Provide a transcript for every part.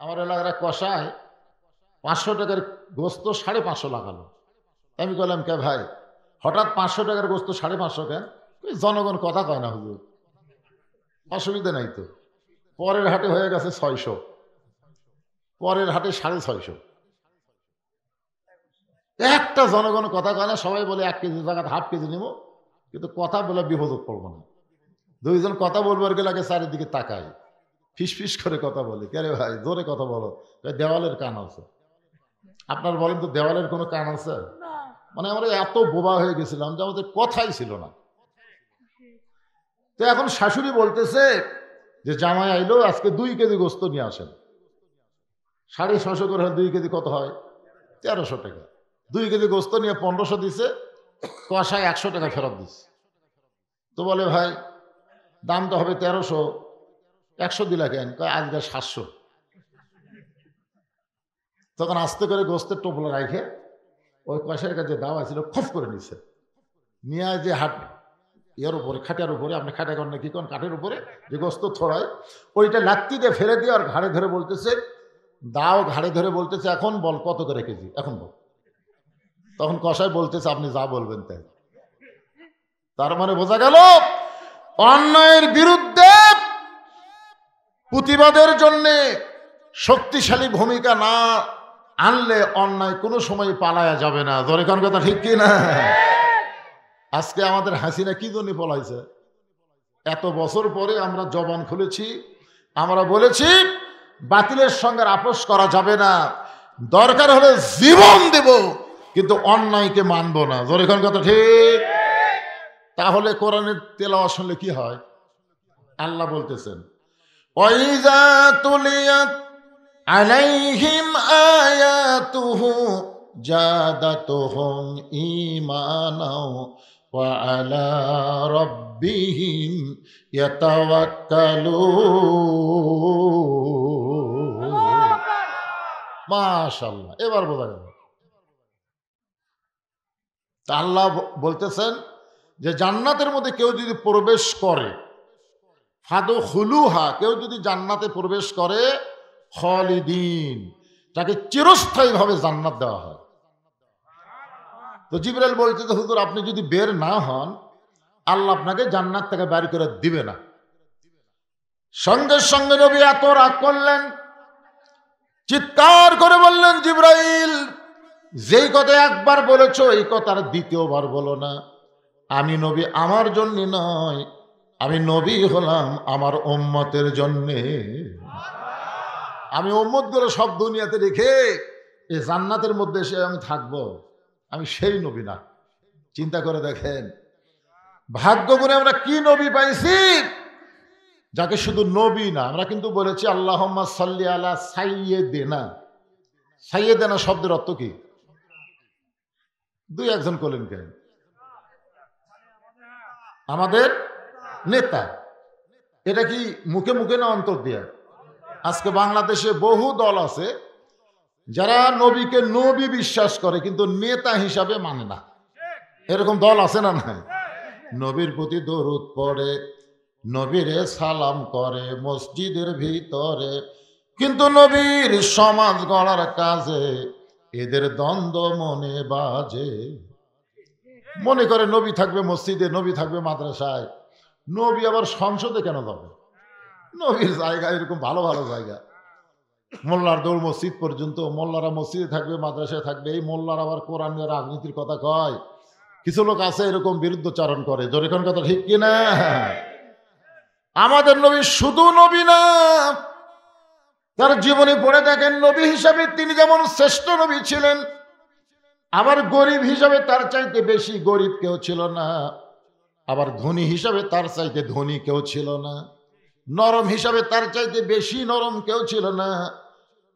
আমার এলাকার কষায় 500 টাকার গোস্ত 550 লাগালো। আমি বললাম কে ভাই, হঠাৎ 500 টাকার গোস্ত 550 কেন? জনগণ কথা কয় না হুজুর, অসুবিধা নাই তো। পরের হাটে হয়ে গেছে 600, পরের হাটে 650। একটা জনগণ কথা কয় না, সবাই বলে 1 কেজি জায়গায় হাফ কেজি নিব, কিন্তু কথা বলে বিপদত পড়বো না। দুইজন কথা বলবার গেলে আগে চারিদিকে তাকাই, ফিস ফিস করে কথা বলে, কে রে ভাই জোরে কথা বলো, দেওয়ালের কান আছে। আপনার বলেন তো দেওয়ালের কোনো কান আছে? মানে আমরা এত বোবা হয়ে গেছিলাম যে আমাদের কথাই ছিল না। তো এখন শাশুড়ি বলতেছে যে জামাই আইলো, আজকে 2 কেজি গোস্ত নিয়ে আসেন। 650 করে 2 কেজি কত হয়? 1300 টাকা। 2 কেজি গোস্ত নিয়ে 1500 দিছে, কষায় 100 টাকা ফেরত দিচ্ছে। তো বলে ভাই দাম তো হবে 1300, 100 দিলা কেন? কয় আজকে 700। তখন আস্তে করে গোস্তের টোপলা রাখে ওই কষাইয়ের কাছে দাওয়া ছিল খফ করে নিছে, নিয়ে যে হাট এর উপরে খাটের উপরে, আপনি খাটে করেন না কি করেন, কাঠের উপরে যে গোস্ত ছড়ায় ওইটা লাত্তি দিয়ে ফেলে দিয়ে আর ঘাড়ে ধরে বলতেছে, দাও ঘাড়ে ধরে বলতেছে এখন বল কত করে কেজি, এখন বল। তখন কষাই বলতেছে আপনি যা বলবেন তাই। তার মানে বোঝা গেল অন্যায়ের বিরুদ্ধে প্রতিবাদের জন্য শক্তিশালী ভূমিকা না আনলে অন্যায় কোনো সময় পালায়া যাবে না। ধরে কোন কথা ঠিক কি না? আজকে আমাদের হাসিনা কি জন্য পলাইছে? এত বছর পরে আমরা জবান খুলেছি, আমরা বলেছি বাতিলের সঙ্গে আপোষ করা যাবে না, দরকার হলে জীবন দেব কিন্তু অন্যায়কে মানব না। ধরে কোন কথা ঠিক? তাহলে কোরআনের তেলাওয়াত শুনলে কি হয়? আল্লাহ বলতেছেন ওয়াইজা তুলিয়াত আলাইহিম আয়াতুহু জাদাতুহুম ঈমানাও ওয়া আলা রাব্বিহিম ইয়াতাওয়াক্কালুন। মাশাআল্লাহ, এবার বোঝা গেল। তা আল্লাহ বলতেছেন যে জান্নাতের মধ্যে কেউ যদি প্রবেশ করে, ফাদখুলুহা, কেউ যদি জান্নাতে প্রবেশ করে, খালিদিন, তাকে চিরস্থায়ীভাবে জান্নাত দেওয়া হয়। তো জিবরাইল বলতে যে হুজুর আপনি যদি বের না হন আল্লাহ আপনাকে জান্নাত থেকে বের করে দিবে না। সঙ্গে সঙ্গে নবী এত রাগ করলেন, চিৎকার করে বললেন জিবরাইল যেই কথা একবার বলেছো এই কথার দ্বিতীয়বার বলো না। আমি নবী আমার জন্য নয়, আমি নবী হলাম আমার উম্মতের জন্যে। আমি উম্মতগুলো সব দুনিয়াতে রেখে এই জান্নাতের মধ্যে এসে আমি থাকবো, আমি সেই নবী না। চিন্তা করে দেখেন ভাগ্য করে আমরা কি নবী পাইছি, যাকে শুধু নবী না, আমরা কিন্তু বলেছি আল্লাহুম্মা সাল্লি আলা সাইয়্যিদিনা। সাইয়্যিদিনা শব্দের অর্থ কি? দুই একজন বলেন কেন? আমাদের নেতা। এটা কি মুখে মুখে না অন্তর দিয়ে? আজকে বাংলাদেশে বহু দল আছে যারা নবীকে নবী বিশ্বাস করে কিন্তু নেতা হিসাবে মানে না। এরকম দল আছে না নাই? নবীর প্রতি দরুদ পড়ে, নবীরে সালাম করে মসজিদের ভিতরে, কিন্তু নবীর সমাজ গড়ার কাজে এদের দ্বন্দ্ব মনে বাজে। মনে করে নবী থাকবে মসজিদে, নবী থাকবে মাদ্রাসায়, নবী আবার সংসদে কেন যাবে? নবীর জায়গা এরকম ভালো ভালো জায়গা, মোল্লার দৌড় মসজিদ পর্যন্ত, মোল্লারা মসজিদে থাকবে মাদ্রাসায় থাকবে। এই মোল্লারা আবার কোরআন নিয়ে রাজনীতির কথা কয়। কিছু লোক আছে এরকম বিরুদ্ধচারণ করে। জোরেখন কথা ঠিক কিনা? আমাদের নবী শুধু নবী না, তার জীবনে পড়ে দেখেন নবী হিসাবে তিনি যেমন শ্রেষ্ঠ নবী ছিলেন, আবার গরিব হিসাবে তার চাইতে বেশি গরিব কেউ ছিল না, আবার ধনী হিসাবে তার চাইতে ধনী কেউ ছিল না, নরম হিসাবে তার চাইতে বেশি নরম কেউ ছিল না।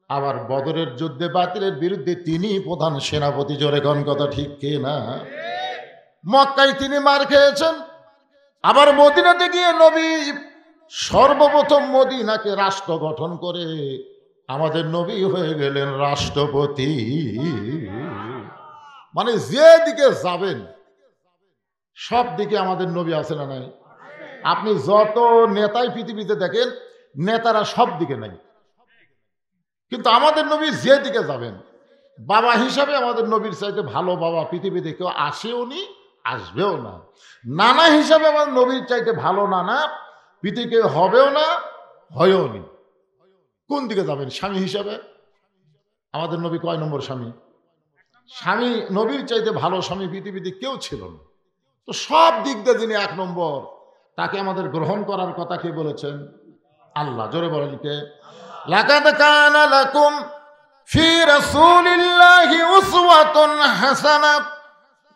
আবার বদরের যুদ্ধে বাতিলের বিরুদ্ধে তিনি প্রধান সেনাপতি। জোরে কোন কথা ঠিক কিনা? মক্কায় তিনি মার খেয়েছেন, আবার মদিনাতে গিয়ে নবী সর্বপ্রথম মদিনাকে রাষ্ট্র গঠন করে আমাদের নবী হয়ে গেলেন রাষ্ট্রপতি। মানে যে দিকে যাবেন সব দিকে আমাদের নবী আছে না নাই? আপনি যত নেতাই পৃথিবীতে দেখেন, নেতারা সব দিকে নাই। কিন্তু আমাদের নবী যে দিকে যাবেন, বাবা হিসাবে আমাদের নবীর চাইতে ভালো বাবা পৃথিবীতে কেউ আসেও নি, আসবেও না। নানা হিসাবে আমার নবীর চাইতে ভালো নানা পৃথিবীতে হবেও না, হয়েও নি। কোন দিকে যাবেন? স্বামী হিসাবে আমাদের নবী কয় নম্বর স্বামী? স্বামী, নবীর চাইতে ভালো স্বামী পৃথিবীতে কেউ ছিল না। তো সব দিক দিয়ে যিনি এক নম্বর, তাকে আমাদের গ্রহণ করার কথা কে বলেছেন? আল্লাহ। জোরে বলেন কে? লাকাদ কানা লাকুম ফি রাসূলিল্লাহি উসওয়াতুন হাসানাহ।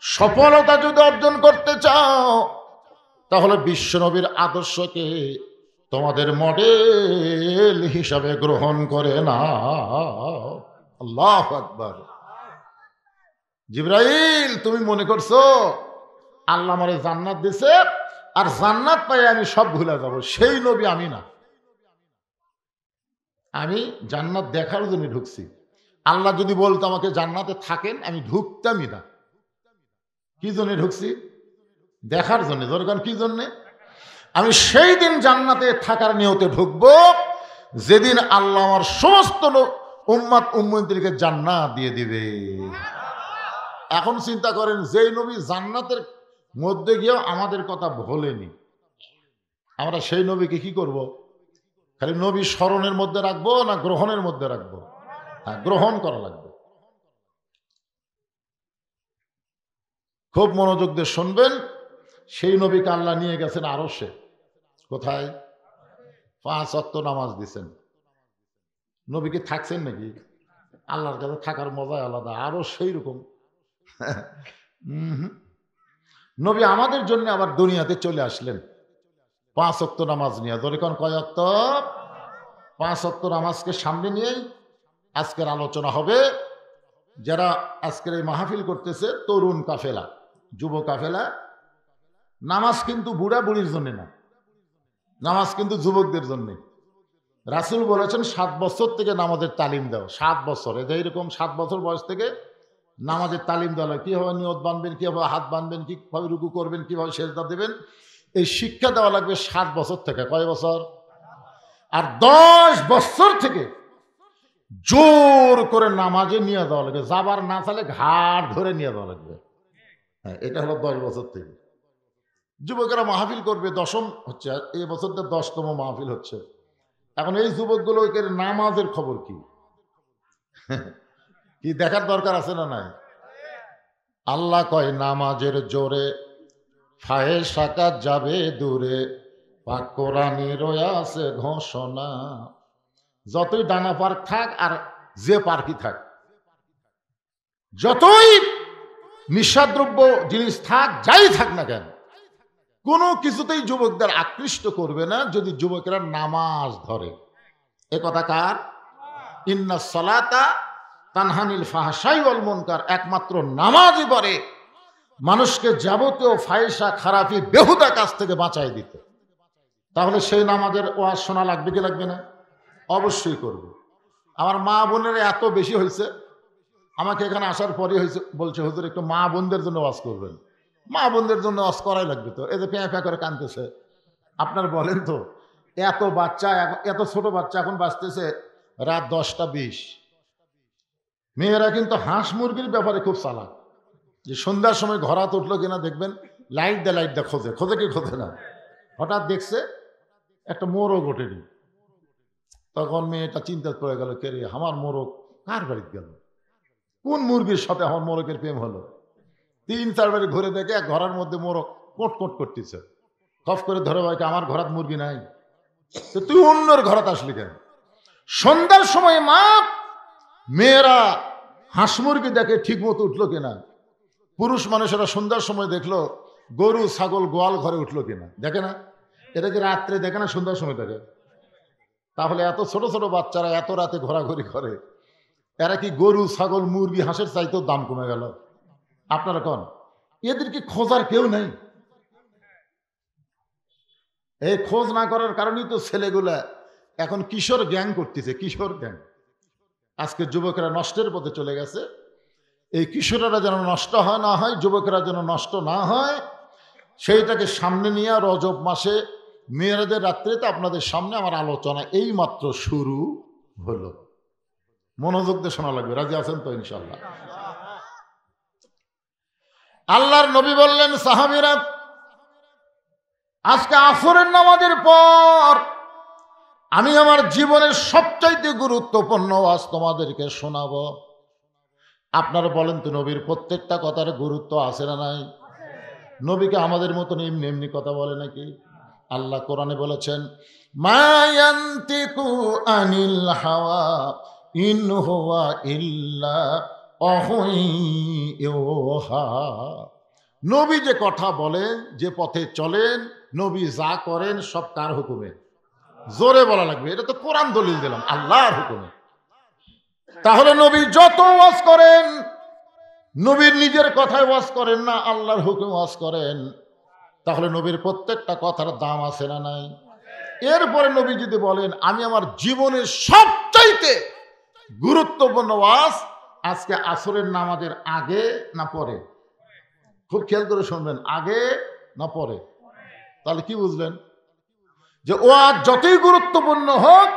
সফলতা যদি অর্জন করতে চাও তাহলে বিশ্বনবীর আদর্শকে তোমাদের মডেল হিসাবে গ্রহণ করে নাও। আল্লাহু আকবার। জিবরাইল, তুমি মনে করছো আল্লাহ আমারে জান্নাত দিছে আর জান্নাত পাই আমি সব ভুলে যাব? সেই নবী আমি না। আমি জান্নাত দেখার জন্য ঢুকছি। আল্লাহ যদি বলতো আমাকে জান্নাতে থাকেন, আমি ঢুকতামই না। কি জন্য ঢুকছি? দেখার জন্য। দরকার কি জন্যে? আমি সেই দিন জান্নাতে থাকার নিয়তে ঢুকবো যেদিন আল্লাহ আমার সমস্ত উম্মাত উম্মতিকে জান্নাত দিয়ে দিবে। এখন চিন্তা করেন, যেই নবী জান্নাতের মধ্যে গিয়েও আমাদের কথা ভোলেনি, আমরা সেই নবীকে কি করব? খালি নবী স্মরণের মধ্যে রাখবো না গ্রহণের মধ্যে রাখবো? হ্যাঁ, গ্রহণ করা লাগবে। খুব মনোযোগ দিয়ে শুনবেন। সেই নবীকে আল্লাহ নিয়ে গেছেন আরশে। কোথায়? 5 ওয়াক্ত নামাজ দিছেন। নবীকে থাকছেন নাকি? আল্লাহর কাছে থাকার মজাই আলাদা। আরো সেই রকম। নবী আমাদের জন্য আবার দুনিয়াতে চলে আসলেন 5 ওয়াক্ত নামাজ নিয়ে। ধরে কোন কয় ওয়াক্ত? 5 ওয়াক্ত নামাজকে সামনে নিয়েই আজকের আলোচনা হবে। যারা আজকের এই মাহফিল করতেছে, তরুণ কাফেলা, যুব কাফেলা, নামাজ কিন্তু বুড়া বুড়ির জন্য না, নামাজ কিন্তু যুবকদের জন্য। রাসূল বলেছেন 7 বছর থেকে নামাজের তালিম দাও। 7 বছর, এটা এরকম 7 বছর বয়স থেকে নামাজের তালিম দেওয়া হয়। কীভাবে নিয়ত বাঁধবেন, কীভাবে হাত বাঁধবেন, কীভাবে রুকু করবেন, কীভাবে সেজদা দেবেন, এই শিক্ষা দেওয়া লাগবে 7 বছর থেকে। কয় বছর? আর 10 বছর থেকে জোর করে নামাজে নিয়ে যাওয়া লাগবে। যাবার না চালে ঘাট ধরে নিয়ে যাওয়া লাগবে। হ্যাঁ, এটা হলো 10 বছর থেকে। যুবকেরা মাহফিল করবে, 10ম হচ্ছে, এই বছরটা 10তম মাহফিল হচ্ছে। এখন এই যুবকগুলোকে নামাজের খবর কি কি দেখার দরকার আছে না নাই? আল্লাহ কয় নামাজের জোরে ফাহেশা কাজ যাবে দূরে, পাক কোরআনে রয়াছে ঘোষণা। যতই ডানা পার্ক থাক আর যে পার্কই থাক, যতই নিঃসাদ্রব্য জিনিস থাক, যাই থাক না কেন, কোনো কিছুতেই যুবকদের আকৃষ্ট করবে না যদি যুবকেরা নামাজ ধরে। এ কথা কার? ইন্নাস সালাতা তানহানিল ফাহশাই ওয়াল মুনকার। একমাত্র নামাজই পারে মানুষকে যাবতীয় ফাহিশা, খারাপি, বেহুদা কাজ থেকে বাঁচাই দিতে। তাহলে সেই নামাজের ওয়াজ শোনা লাগবে কি লাগবে না? অবশ্যই করব। আমার মা বোনের এত বেশি হয়েছে, আমাকে এখানে আসার পরে হয়েছে, বলছে হুজুর একটু মা বোনদের জন্য ওয়াজ করবেন। মা বোনদের জন্য ওয়াজ করাই লাগবে তো। এই যে প্যাঁ প্যাঁ করে কাঁদতেছে, আপনার বলেন তো, এত বাচ্চা, এত ছোট বাচ্চা এখন বাঁচতেছে রাত 10টা 20। মেয়েরা কিন্তু হাঁস মুরগির ব্যাপারে খুব চালাক। যে সন্ধ্যার সময় ঘরাত উঠলো কিনা দেখবেন, লাইট দেয় খোঁজে, খোঁজে কি খোঁজে না। হঠাৎ দেখছে একটা মোরগ ওঠেনি, তখন মেয়েটা চিন্তা পড়ে গেল, কে রে, আমার মোরগ কার বাড়িতে গেল, কোন মুরগির সাথে আমার মোরগের প্রেম হলো। 3-4 বাড়ি ঘুরে দেখে এক ঘরের মধ্যে মোরগ কোট কোট করতেছে। খফ করে ধরে ভাইকে, আমার ঘরাত মুরগি নাই, তো তুই অন্যর ঘরাত আসলি কেন? সন্ধ্যার সময় মা মেয়েরা হাঁস মুরগি দেখে ঠিক মতো উঠলো কিনা, পুরুষ মানুষেরা সন্ধ্যার সময় দেখলো গরু ছাগল গোয়াল ঘরে উঠলো কিনা, দেখে না? এটা কি রাত্রে দেখে না, সন্ধ্যার সময় দেখে? তাহলে এত ছোট ছোট বাচ্চারা এত রাতে ঘোরাঘুরি করে, এরা কি গরু ছাগল মুরগি হাঁসের চাইতেও দাম কমে গেল? আপনারা কোন, এদেরকে খোঁজার কেউ নেই। এই খোঁজ না করার কারণেই তো ছেলেগুলা এখন কিশোর গ্যাং করতেছে, কিশোর গ্যাং। আজকে যুবকেরা নষ্টের পথে চলে গেছে। এই কিশোরেরা যেন নষ্ট হয় না হয়, যুবকেরা যেন নষ্ট না হয়, সেইটাকে সামনে নিয়ে রজব মাসে মেয়েরাদের রাত্রিতে আপনাদের সামনে আমার আলোচনা এই মাত্র শুরু হলো। মনোযোগ দিয়ে শোনা লাগবে। রাজি আছেন তো ইনশাল্লাহ? আল্লাহর নবী বললেন, সাহাবীরা, আজকে আসরের নামাজের পর আমি আমার জীবনের সবচাইতে গুরুত্বপূর্ণ ওয়াজ তোমাদেরকে শোনাবো। আপনারা বলেন তো, নবীর প্রত্যেকটা কথার গুরুত্ব আছে না নাই? নবীকে আমাদের মতন এমনি এমনি কথা বলে নাকি? আল্লাহ কোরআনে বলেছেন, মা ইয়ান্তিকু আনিল হাওয়া ইন হুয়া ইল্লা ওয়াহয়ুন ইউহা। নবী যে কথা বলেন, যে পথে চলেন, নবী যা করেন সব কার হুকুমে? জোরে বলা লাগবে, এটা তো কোরআন দলিল দিলাম, আল্লাহর হুকুমে। তাহলে নবী যত ওয়াজ করেন, নবীর নিজের কথায় ওয়াজ করেন না, আল্লাহর হুকুমে ওয়াজ করেন। তাহলে নবীর প্রত্যেকটা কথার দাম আছে না নাই? এরপরে নবী যদি বলেন, আমি আমার জীবনের সবচাইতে গুরুত্বপূর্ণ ওয়াজ আজকে আসরের নামাজের আগে না পরে, খুব খেয়াল করে শুনবেন, আগে না পরে, তাহলে কি বুঝলেন? যে ওয়াজ যতই গুরুত্বপূর্ণ হোক,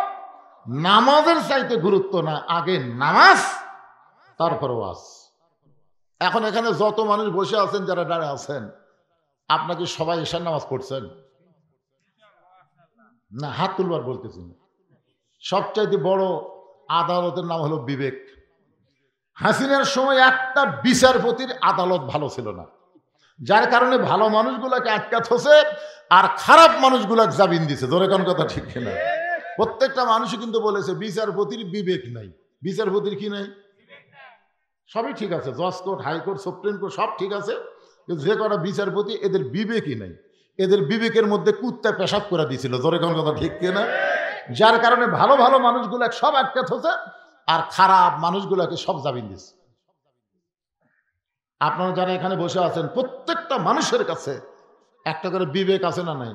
নামাজের চাইতে গুরুত্ব না, আগে নামাজ তারপর ওয়াজ। এখন এখানে যত মানুষ বসে আছেন, যারা দাঁড়িয়ে আছেন, আপনাকে সবাই ঈশার নামাজ পড়ছেন না? হাত তুলবার বলতেছি না। সবচাইতে বড় আদালতের নাম হলো বিবেক। হাসিনার সময় একটা বিচারপতির আদালত ভালো ছিল না, যার কারণে ভালো মানুষগুলাকে আটকাত হচ্ছে আর খারাপ মানুষগুলাকে জামিন দিছে। ধরে কোন কথা ঠিক কিনা? প্রত্যেকটা মানুষই কিন্তু বলেছে বিচারপতির বিবেক নাই। বিচারপতির কি নাই? সবই ঠিক আছে, জজ কোর্ট, হাইকোর্ট, সুপ্রিম কোর্ট সব ঠিক আছে, কিন্তু যে কটা বিচারপতি এদের বিবেকই নাই। এদের বিবেকের মধ্যে কুত্তা পেশাব করে দিয়েছিল। ধরে কোন কথা ঠিক কিনা? যার কারণে ভালো ভালো মানুষগুলা সব আটকাত হচ্ছে আর খারাপ মানুষগুলাকে সব জামিন দিচ্ছে। আপনারা যারা এখানে বসে আছেন, প্রত্যেকটা মানুষের কাছে একটা করে বিবেক আছে না নাই?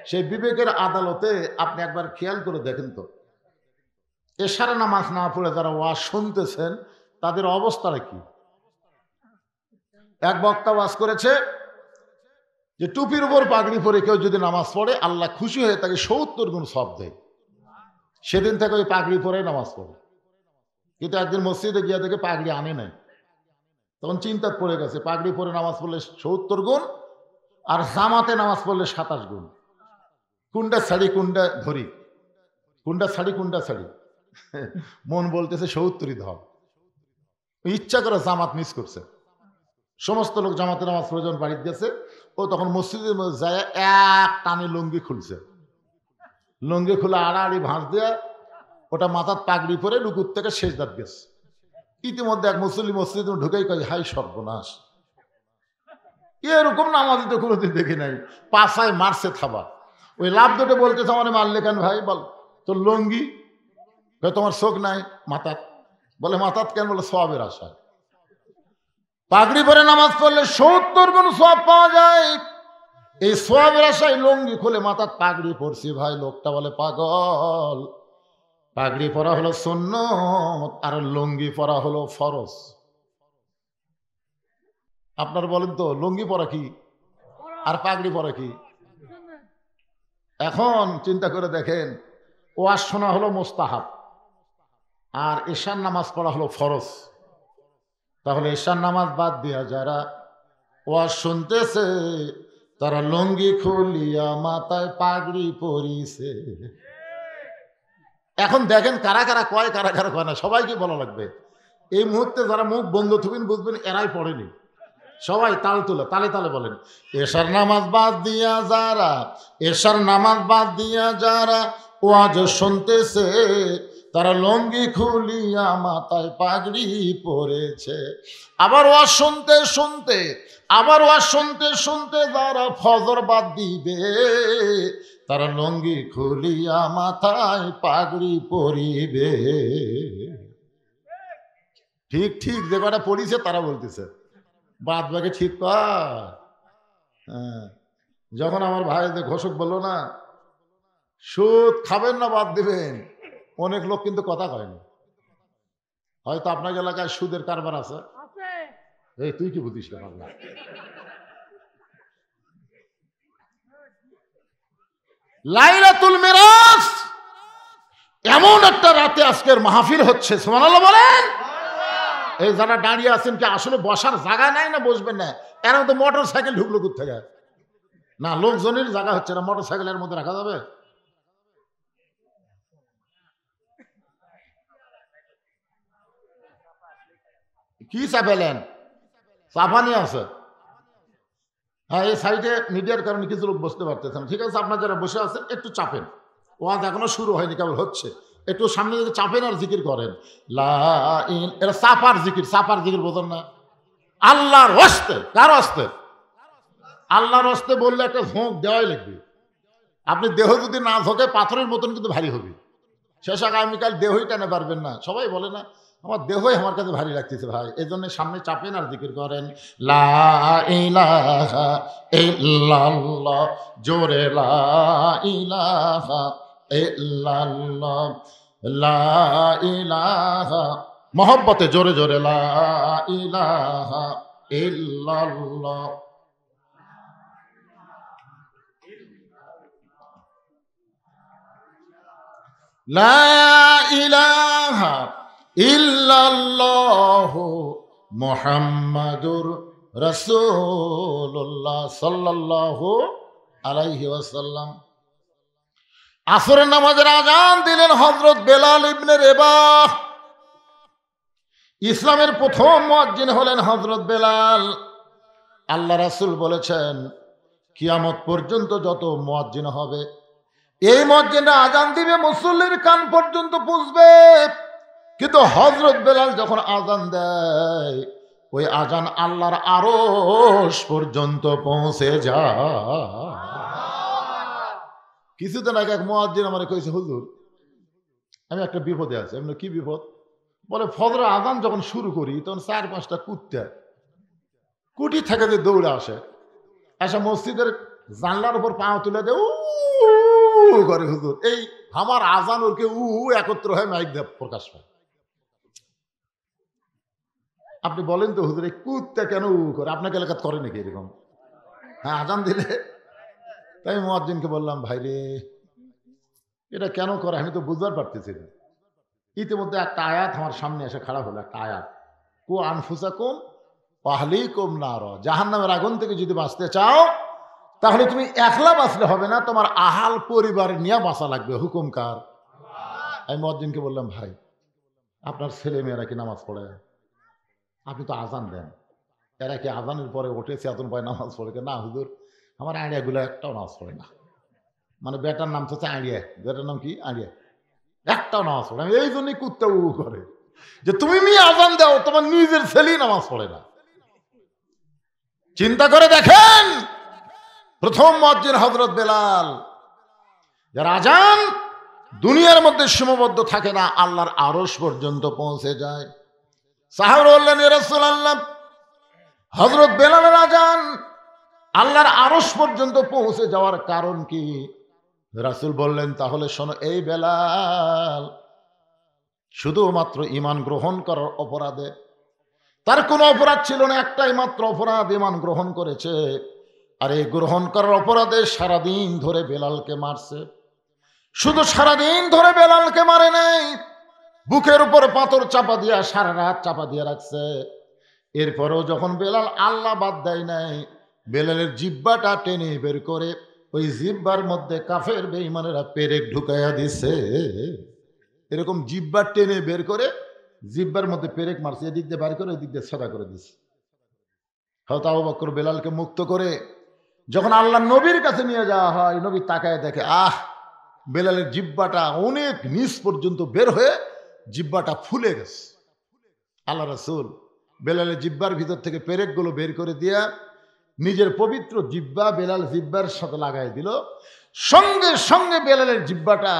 সেই বিবেকের আদালতে আপনি একবার খেয়াল করে দেখেন তো, এশার নামাজ না পড়ে যারা ওয়াজ শুনতেছেন, তাদের অবস্থাটা কি? এক বক্তা ওয়াজ করেছে যে টুপির উপর পাগড়ি পরে কেউ যদি নামাজ পড়ে, আল্লাহ খুশি হয়ে তাকে ৭০ গুণ সওয়াব দেয়। সেদিন থেকে ওই পাগড়ি পরে নামাজ পড়ে। কিন্তু একদিন মসজিদে গিয়ে দেখে পাগড়ি আনে নাই। তখন চিন্তা পড়ে গেছে, পাগড়ি পরে নামাজ পড়লে ৭০ গুণ আর জামাতে নামাজ পড়লে ২৭ গুণ। কোনটা ছাড়ি কোনটা ধরি, কোনটা ছাড়ি কোনটা ছাড়ি? মন বলতেছে ৭০ই ধর। ইচ্ছা করে জামাত মিস করছে। সমস্ত লোক জামাতে নামাজ পড়ে যখন বাড়িতে গেছে, ও তখন মসজিদের মধ্যে যায়, এক টানে লুঙ্গি খুলছে। লুঙ্গি খুলে আড়াআড়ি ভাঁজ দিয়ে ওটা মাথার পাগড়ি পরে রুকুর থেকে সেজদাত গেছে। ইতিমধ্যে এক মুসল্লি মসজিদে ঢুকেই কয়, হাই সর্বনাশ, এরকম নামাজি তো কোনোদিন দেখি নাই। পাছায় মারছে থাবা। ওই লাভ দুটো বলতেছে, আমার মারলে কেন ভাই? বল তোর লুঙ্গি। তোমার চোখ নাই মাথাত? বলে মাথাত কেন? বলে সওয়াবের আশায়। পাগড়ি পরে নামাজ পড়লে ৭০ গুণ সওয়াব পাওয়া যায়। এই সওয়াবের আশায় লুঙ্গি খুলে মাথার পাগড়ি পরছি। ভাই লোকটা বলে পাগল, পাগড়ি পরা হলো সুন্নত আর লুঙ্গি পরা হলো ফরজ। আপনারা বলেন তো, লুঙ্গি পরা কি আর পাগড়ি পরা কি? এখন চিন্তা করে দেখেন, ওয়াজ শোনা হলো মুস্তাহাব আর ঈশার নামাজ পড়া হলো ফরজ। তাহলে ঈশার নামাজ বাদ দিয়া যারা ওয়াজ শুনতেছে, তারা লুঙ্গি খুলিয়া মাথায় পাগড়ি পরিছে। এখন দেখেন কারা কারা কয়, কারা কারা কয় না, সবাইকে বলা লাগবে। এই মুহূর্তে যারা মুখ বন্ধ থাকবেন বুঝবেন এরাই পড়েনি। সবাই তাল তুলে তালে তালে বলেন, এশার নামাজ বাদ দিয়া যারা, এশার নামাজ বাদ দিয়া যারা ওয়াজ শুনতেছে, তারা লুঙ্গি খুলিয়া মাথায় পাগড়ি পরেছে। আবার ওয়াজ শুনতে শুনতে, আবার ওয়াজ শুনতে শুনতে যারা ফজর বাদ দিবে, তারা লুঙ্গি খুলিয়া মাথায় পাগড়ি পরিবে। ঠিক ঠিক যে কটা পড়িছে তারা বলতেছে, বাদ বাকি ঠিক কর। হ্যাঁ, যখন আমার ভাই যে ঘোষক বললো না, সুদ খাবেন না বাদ দিবেন, অনেক লোক কিন্তু কথা কয়নি। হয়তো আপনার এলাকায় সুদের কারবার আছে। এই তুই কি বুঝিস না? বাংলা লাইলাতুল মিরাজ, এমন একটা রাতে আজকের মাহফিল হচ্ছে, সুবহানাল্লাহ বলেন। এই যারা দাঁড়িয়ে আছেন কি আসলে বসার জায়গা নাই না বসবেন না? এর মধ্যে মোটর সাইকেল ঢুকলো কোথেকে? না, লোকজনের জায়গা হচ্ছে না, মোটর সাইকেলের মধ্যে রাখা যাবে? কি চাপেলেন? চাপানি আছে। হ্যাঁ, এই সাইডে মিডিয়ার কারণে কিছু লোক বসতে পারতেছে না। ঠিক আছে, আপনার যারা বসে আছেন একটু চাপেন। ওয়াজ এখনো শুরু হয়নি, কেবল হচ্ছে। একটু সামনে দিকে চাপেন আর জিকির করেন। এটা চাপার জিকির। চাপার জিকির বোঝেন না? আল্লাহর হস্তে। কার হস্তে? আল্লাহর হস্তে বললে একটা ঝোঁক দেওয়াই লাগবে। আপনি দেহ যদি না ঝোঁকে পাথরের মতন কিন্তু ভারী হবে। শেষ আগামীকাল দেহই টানে পারবেন না। সবাই বলে না আমার দেহই আমার কাছে ভারী লাগতেছে ভাই, এই জন্য সামনে চাপেন আর জিকির করেন। লা ইলাহা ইল্লাল্লাহ, জোরে লা ইলাহা ইল্লাল্লাহ, লা ইলাহা, মহব্বতে জোরে জোরে লা ইলাহা ইল্লাল্লাহ। লা ইলাহা ইল্লাল্লাহু মুহাম্মাদুর রাসূলুল্লাহ সাল্লাল্লাহু আলাইহি ওয়াসাল্লাম। আসরের নামাজের আযান দিলেন হযরত বেলাল ইবনে রেবাহ। ইসলামের প্রথম মুয়াজ্জিন হলেন হযরত বেলাল। আল্লাহ রাসূল বলেছেন কিয়ামত পর্যন্ত যত মুয়াজ্জিন হবে, এই মুয়াজ্জিনরা আযান দিবে মুসল্লির কান পর্যন্ত পৌঁছবে। কিন্তু হযরত বেলাল যখন আযান দেয়, ওই আযান আল্লাহর আরশ পর্যন্ত পৌঁছে যায়। কিছুদিন আগে এক মুয়াজ্জিন আমারে কইছে, হুজুর আমি একটা বিপদে আছি। আমি কি বিপদ? বলে ফজরের আযান যখন শুরু করি তখন 4-5টা কুত্তা কুটি থেকে যে দৌড়ে আসে, এসে মসজিদের জানলার উপর পা তুলে দেয় উ করে। হুজুর এই আমার আযান ওরকে একত্র হয়ে মাইক দিয়ে প্রকাশ পায়। আপনি বলেন তো হুজুর এই কুত্তা কেন করে? আপনাকে এলাকাত করে নাকি এরকম? হ্যাঁ, আযান দিলে। তাই মুয়াজ্জিনকে বললাম, ভাই রে এটা কেন করে আমি তো বুঝবার পারতেছি না। ইতিমধ্যে একটা আয়াত আমার সামনে এসে খাড়া হলো, একটা আয়াত, কু আনফুসাকুম ওয়া আহলিকুম নার, জাহান্নামের আগুন থেকে যদি বাঁচতে চাও তাহলে তুমি একলা বাঁচলে হবে না, তোমার আহাল পরিবার নিয়ে বাঁচা লাগবে। হুকুম কার? আমি মুয়াজ্জিনকে বললাম, ভাই আপনার ছেলে মেয়েরা কি নামাজ পড়ে? আপনি তো আযান দেন, এরা কি আযানের পরে ওঠে চেতন পায় নামাজ পড়ে? না হুজুর আমার আড়িয়াগুলো একটাও নামাজ পড়ে না। মানে বেটার নাম তো আড়িয়া, বেটার নাম কি? আড়িয়া, একটাও নামাজ পড়ে। আমি এই জন্যই কুত্তা করে যে তুমি মেয়ে আযান দাও, তোমার নিজের ছেলেই নামাজ পড়ে না। চিন্তা করে দেখেন, প্রথম মুয়াজ্জিন হযরত বেলাল, যার আযান দুনিয়ার মধ্যে সীমাবদ্ধ থাকে না, আল্লাহর আরশ পর্যন্ত পৌঁছে যায়। সাহাবারা বললেন, ইয়া রাসূলুল্লাহ হযরত বেলালের আযান আল্লাহর আরশ পর্যন্ত পৌঁছে যাওয়ার কারণ কি? রাসূল বললেন, তাহলে শোনো, এই বেলাল শুধুমাত্র ঈমান গ্রহণ করার অপরাধে, তার কোনো অপরাধ ছিল না, একটাই মাত্র অপরাধ, ঈমান গ্রহণ করেছে। আর এই গ্রহণ করার অপরাধে সারাদিন ধরে বেলালকে মারছে। শুধু সারাদিন ধরে বেলালকে মারে নাই, বুকের উপর পাথর চাপা দিয়া সারা রাত চাপা দিয়ে রাখছে। এরপরেও যখন বেলাল আল্লাহ বাদ দেয় নাই, বেলালের জিহ্বাটা টেনে বের করে ওই জিহ্বার মধ্যে কাফের বেঈমানেরা পেরেক ঢুকাইয়া দিছে। এরকম জিহ্বা টেনে বের করে জিহ্বার মধ্যে পেরেক মারছে, এদিক দিয়ে বের করে ওই দিক দিয়ে সাদা করে দিছে। হযরত আবু বকর বেলালকে মুক্ত করে যখন আল্লাহ নবীর কাছে নিয়ে যাওয়া হয়, নবী তাকায় দেখে বেলালের জিহ্বাটা অনেক নিচ পর্যন্ত বের হয়ে জিহ্বাটা ফুলে গেছে। আল্লাহ রাসূল বেলালের জিহ্বার ভিতর থেকে পেরেকগুলো বের করে দিয়া নিজের পবিত্র জিহ্বা বেলাল জিহ্বার সাথে লাগাই দিল। সঙ্গে সঙ্গে বেলালের জিহ্বাটা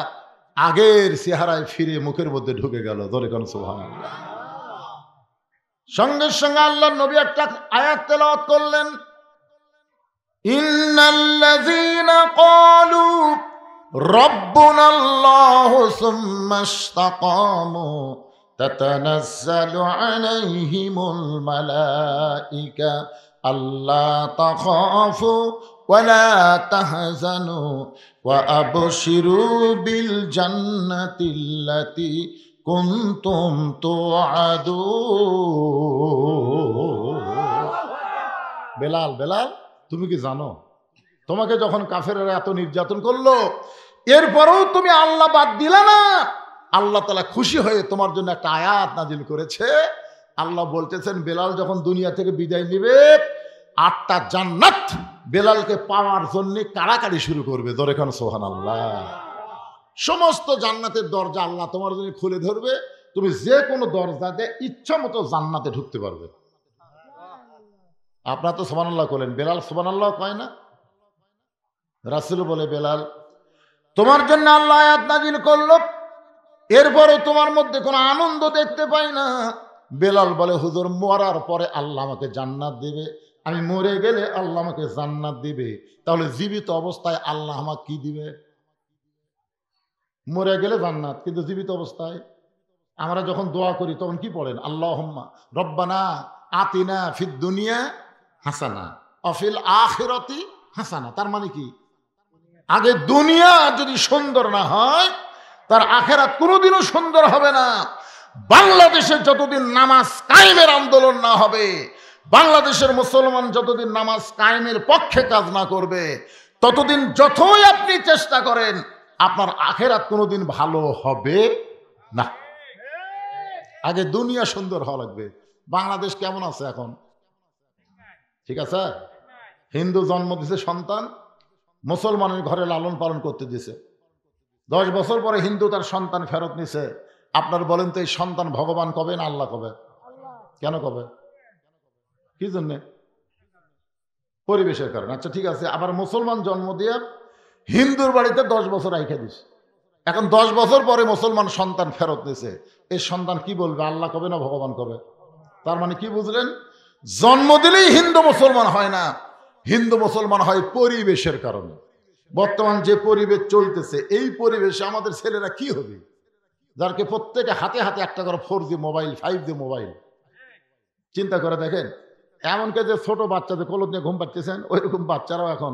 আগের চেহারায় ফিরে মুখের মধ্যে ঢুকে গেল। ধরে কোন সুবহানাল্লাহ। সঙ্গে সঙ্গে আল্লাহ নবী একটা আয়াত তেলাওয়াত করলেন, ইন্নাল্লাযীনা ক্বালু রাব্বুনাল্লাহু সুম্মা ইসতাকামু তাতানাজ্জালু আলাইহিমুল মালাইকা আল্লা তাখাফু ولا تحزنوا وأبشروا بالجنة التي كنتم توعدون। বেলাল, বেলাল, তুমি কি জানো তোমাকে যখন কাফেররা এত নির্যাতন করলো, এরপরেও তুমি আল্লাহ বাদ দিলা না? আল্লাহ তাআলা খুশি হয়ে তোমার জন্য একটা আয়াত নাজিল করেছে। আল্লাহ বলতেছেন, বেলাল যখন দুনিয়া থেকে বিদায় নিবে, 8টা জান্নাত বেলালকে পাওয়ার জন্য কাড়াকাড়ি শুরু করবে। জোরে খান সুবহানাল্লাহ। সমস্ত জান্নাতের দরজা আল্লাহ তোমার জন্য খুলে ধরবে, তুমি যে কোনো দরজা দিয়ে ইচ্ছা মতো জান্নাতে ঢুকতে পারবে। আপনারা তো সুবহানাল্লাহ বলেন, বেলাল সুবহানাল্লাহ কয় না? রাসূল বলে, বেলাল তোমার জন্য আল্লাহ আয়াত নাজিল করলো, এরপরও তোমার মধ্যে কোনো আনন্দ দেখতে পাই না। বেলাল বলে, হুজুর মরার পরে আল্লাহ আমাকে জান্নাত দিবে, আমি মরে গেলে আল্লাহ আমাকে জান্নাত দিবে, তাহলে জীবিত অবস্থায় আল্লাহ আমাকে কি দিবে? মরে গেলে জান্নাত, কিন্তু জীবিত অবস্থায় আমরা যখন দোয়া করি তখন কি পড়েন? আল্লাহুম্মা রব্বানা আতিনা ফিদ দুনিয়া হাসানা অফিল আখিরাতি হাসানা। তার মানে কি? আগে দুনিয়া যদি সুন্দর না হয়, তার আখিরাত কোনোদিনও সুন্দর হবে না। বাংলাদেশে যতদিন নামাজ কায়েমের আন্দোলন না হবে, বাংলাদেশের মুসলমান যতদিন নামাজ কায়েমের পক্ষে কাজ না করবে, ততদিন যতই আপনি চেষ্টা করেন আপনার আখিরাত কোনোদিন ভালো হবে না। আগে দুনিয়া সুন্দর হওয়া লাগবে। বাংলাদেশ কেমন আছে এখন? ঠিক আছে, হিন্দু জন্ম দিছে সন্তান, মুসলমানের ঘরে লালন পালন করতে দিছে, 10 বছর পরে হিন্দু তার সন্তান ফেরত নিছে। আপনার বলেন তো এই সন্তান ভগবান কবে না আল্লাহ কবে? কেন কবে? কি জন্যে? পরিবেশের কারণে। আচ্ছা ঠিক আছে, আবার মুসলমান জন্ম দিয়ে হিন্দুর বাড়িতে 10 বছর রাইখা দিছে, এখন 10 বছর পরে মুসলমান সন্তান ফেরত নিছে, এই সন্তান কি বলবে? আল্লাহ কবে না ভগবান কবে? তার মানে কি বুঝলেন? জন্ম দিলেই হিন্দু মুসলমান হয় না, হিন্দু মুসলমান হয় পরিবেশের কারণে। বর্তমান যে পরিবেশ চলতেছে, এই পরিবেশে আমাদের ছেলেরা কি হবে? যারকে প্রত্যেকে হাতে হাতে একটা করে 4G মোবাইল, 5G মোবাইল। চিন্তা করে দেখেন, এমনকি যে ছোট বাচ্চাদের কোলে নিয়ে ঘুম পাচ্ছেন, ওইরকম বাচ্চারাও এখন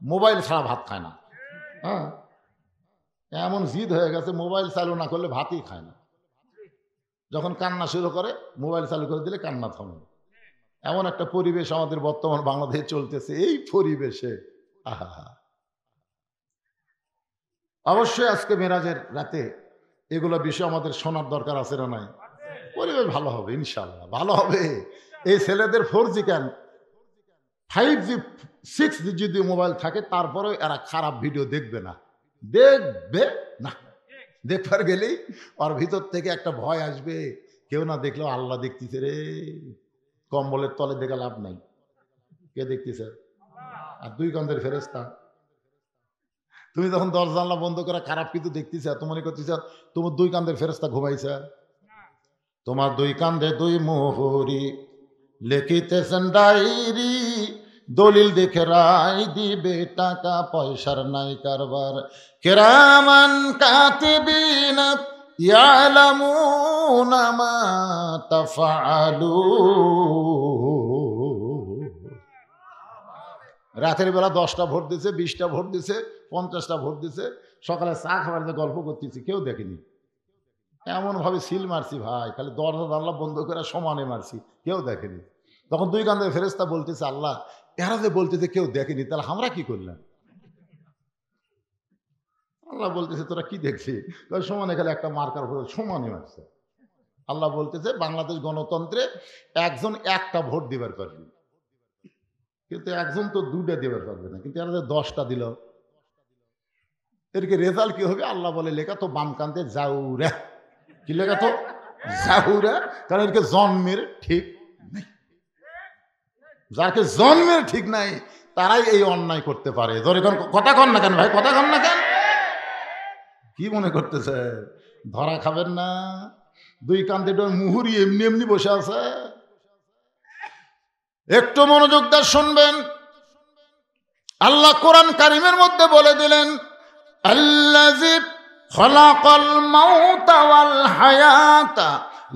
মোবাইল ছাড়া ভাত খায় না। হ্যাঁ, এমন জিদ হয়ে গেছে, মোবাইল চালু না করলে ভাতই খায় না। যখন কান্না শুরু করে মোবাইল চালু করে দিলে কান্না থামে। এমন একটা পরিবেশ আমাদের বর্তমান বাংলাদেশে চলতেছে। এই পরিবেশে আহা, অবশ্যই আজকে মেরাজের রাতে এগুলো বিষয় আমাদের শোনার দরকার আছে না নাই? পরিবেশ ভালো হবে, ইনশাল্লাহ ভালো হবে। এই ছেলেদের 4G কেন, 5G 6G যদি মোবাইল থাকে, তারপরে এরা খারাপ ভিডিও দেখবে না, দেখবে না। দেখবার গেলেই ওর ভিতর থেকে একটা ভয় আসবে, কেউ না দেখলেও আল্লাহ দেখতেছে রে। কম্বলের তলে দেখে লাভ নাই, কে দেখতেছে? আর 2 কাঁধের ফেরেশতা। তুমি যখন দরজা জানলা বন্ধ করে খারাপ কিছু দেখতেছ, তো মনে করতেছ তোমার 2 কাঁধের ফেরেশতা ঘুমাইছে। তোমার 2 কাঁধে 2 মোহরি, লিখিতেছেন ডায়েরি, দলিল দেখে রায় দিবে, টাকা পয়সার নাই কারবার। কিরামান কাতিবিনা ইয়ালামুনা মা তাফআলুন। রাতের বেলা 10টা ভোট দিছে, 20টা ভোট দিছে, 50টা ভোট দিছে, সকালে চা খাবার গল্প করতেছি, কেউ দেখেনি। এমন ভাবে সিল মারছি ভাই, খালি দরজা জানলা বন্ধ করে সমানে মারছি, কেউ দেখেনি। তখন 2 কাঁধের ফেরেশতা বলতেছে, আল্লাহ এরা যে বলতেছে কেউ দেখেনি, তাহলে আমরা কি করলাম? আল্লাহ বলতেছে, তোরা কি দেখছি? সমানে খালি একটা মার্কার ভোট সমানে মারছে। আল্লাহ বলতেছে, বাংলাদেশ গণতন্ত্রে একজন একটা ভোট দিবার পারবে, কিন্তু একজন তো 2টা দিবার পারবে না, কিন্তু এরা যে 10টা দিল, এরকে রেজাল্ট কি হবে? আল্লাহ বলে, লেখা তো বাম কান্তে জাউরা। কি লেখা তো? জাউরা। কারণ এরকে জন্মের ঠিক নেই। যাকে জন্মের ঠিক নাই তারাই এই অন্যায় করতে পারে। কথা কন না কেন ভাই, কথা কন না কেন? কি মনে করতেছে ধরা খাবেন না? 2 কান্দে মুহুরি এমনি এমনি বসে আছে। একটু মনোযোগ দিয়ে শুনবেন। আল্লাহ কোরআন কারিমের মধ্যে বলে দিলেন, আল্লাযী খালাকাল মাউতা ওয়াল হায়াতা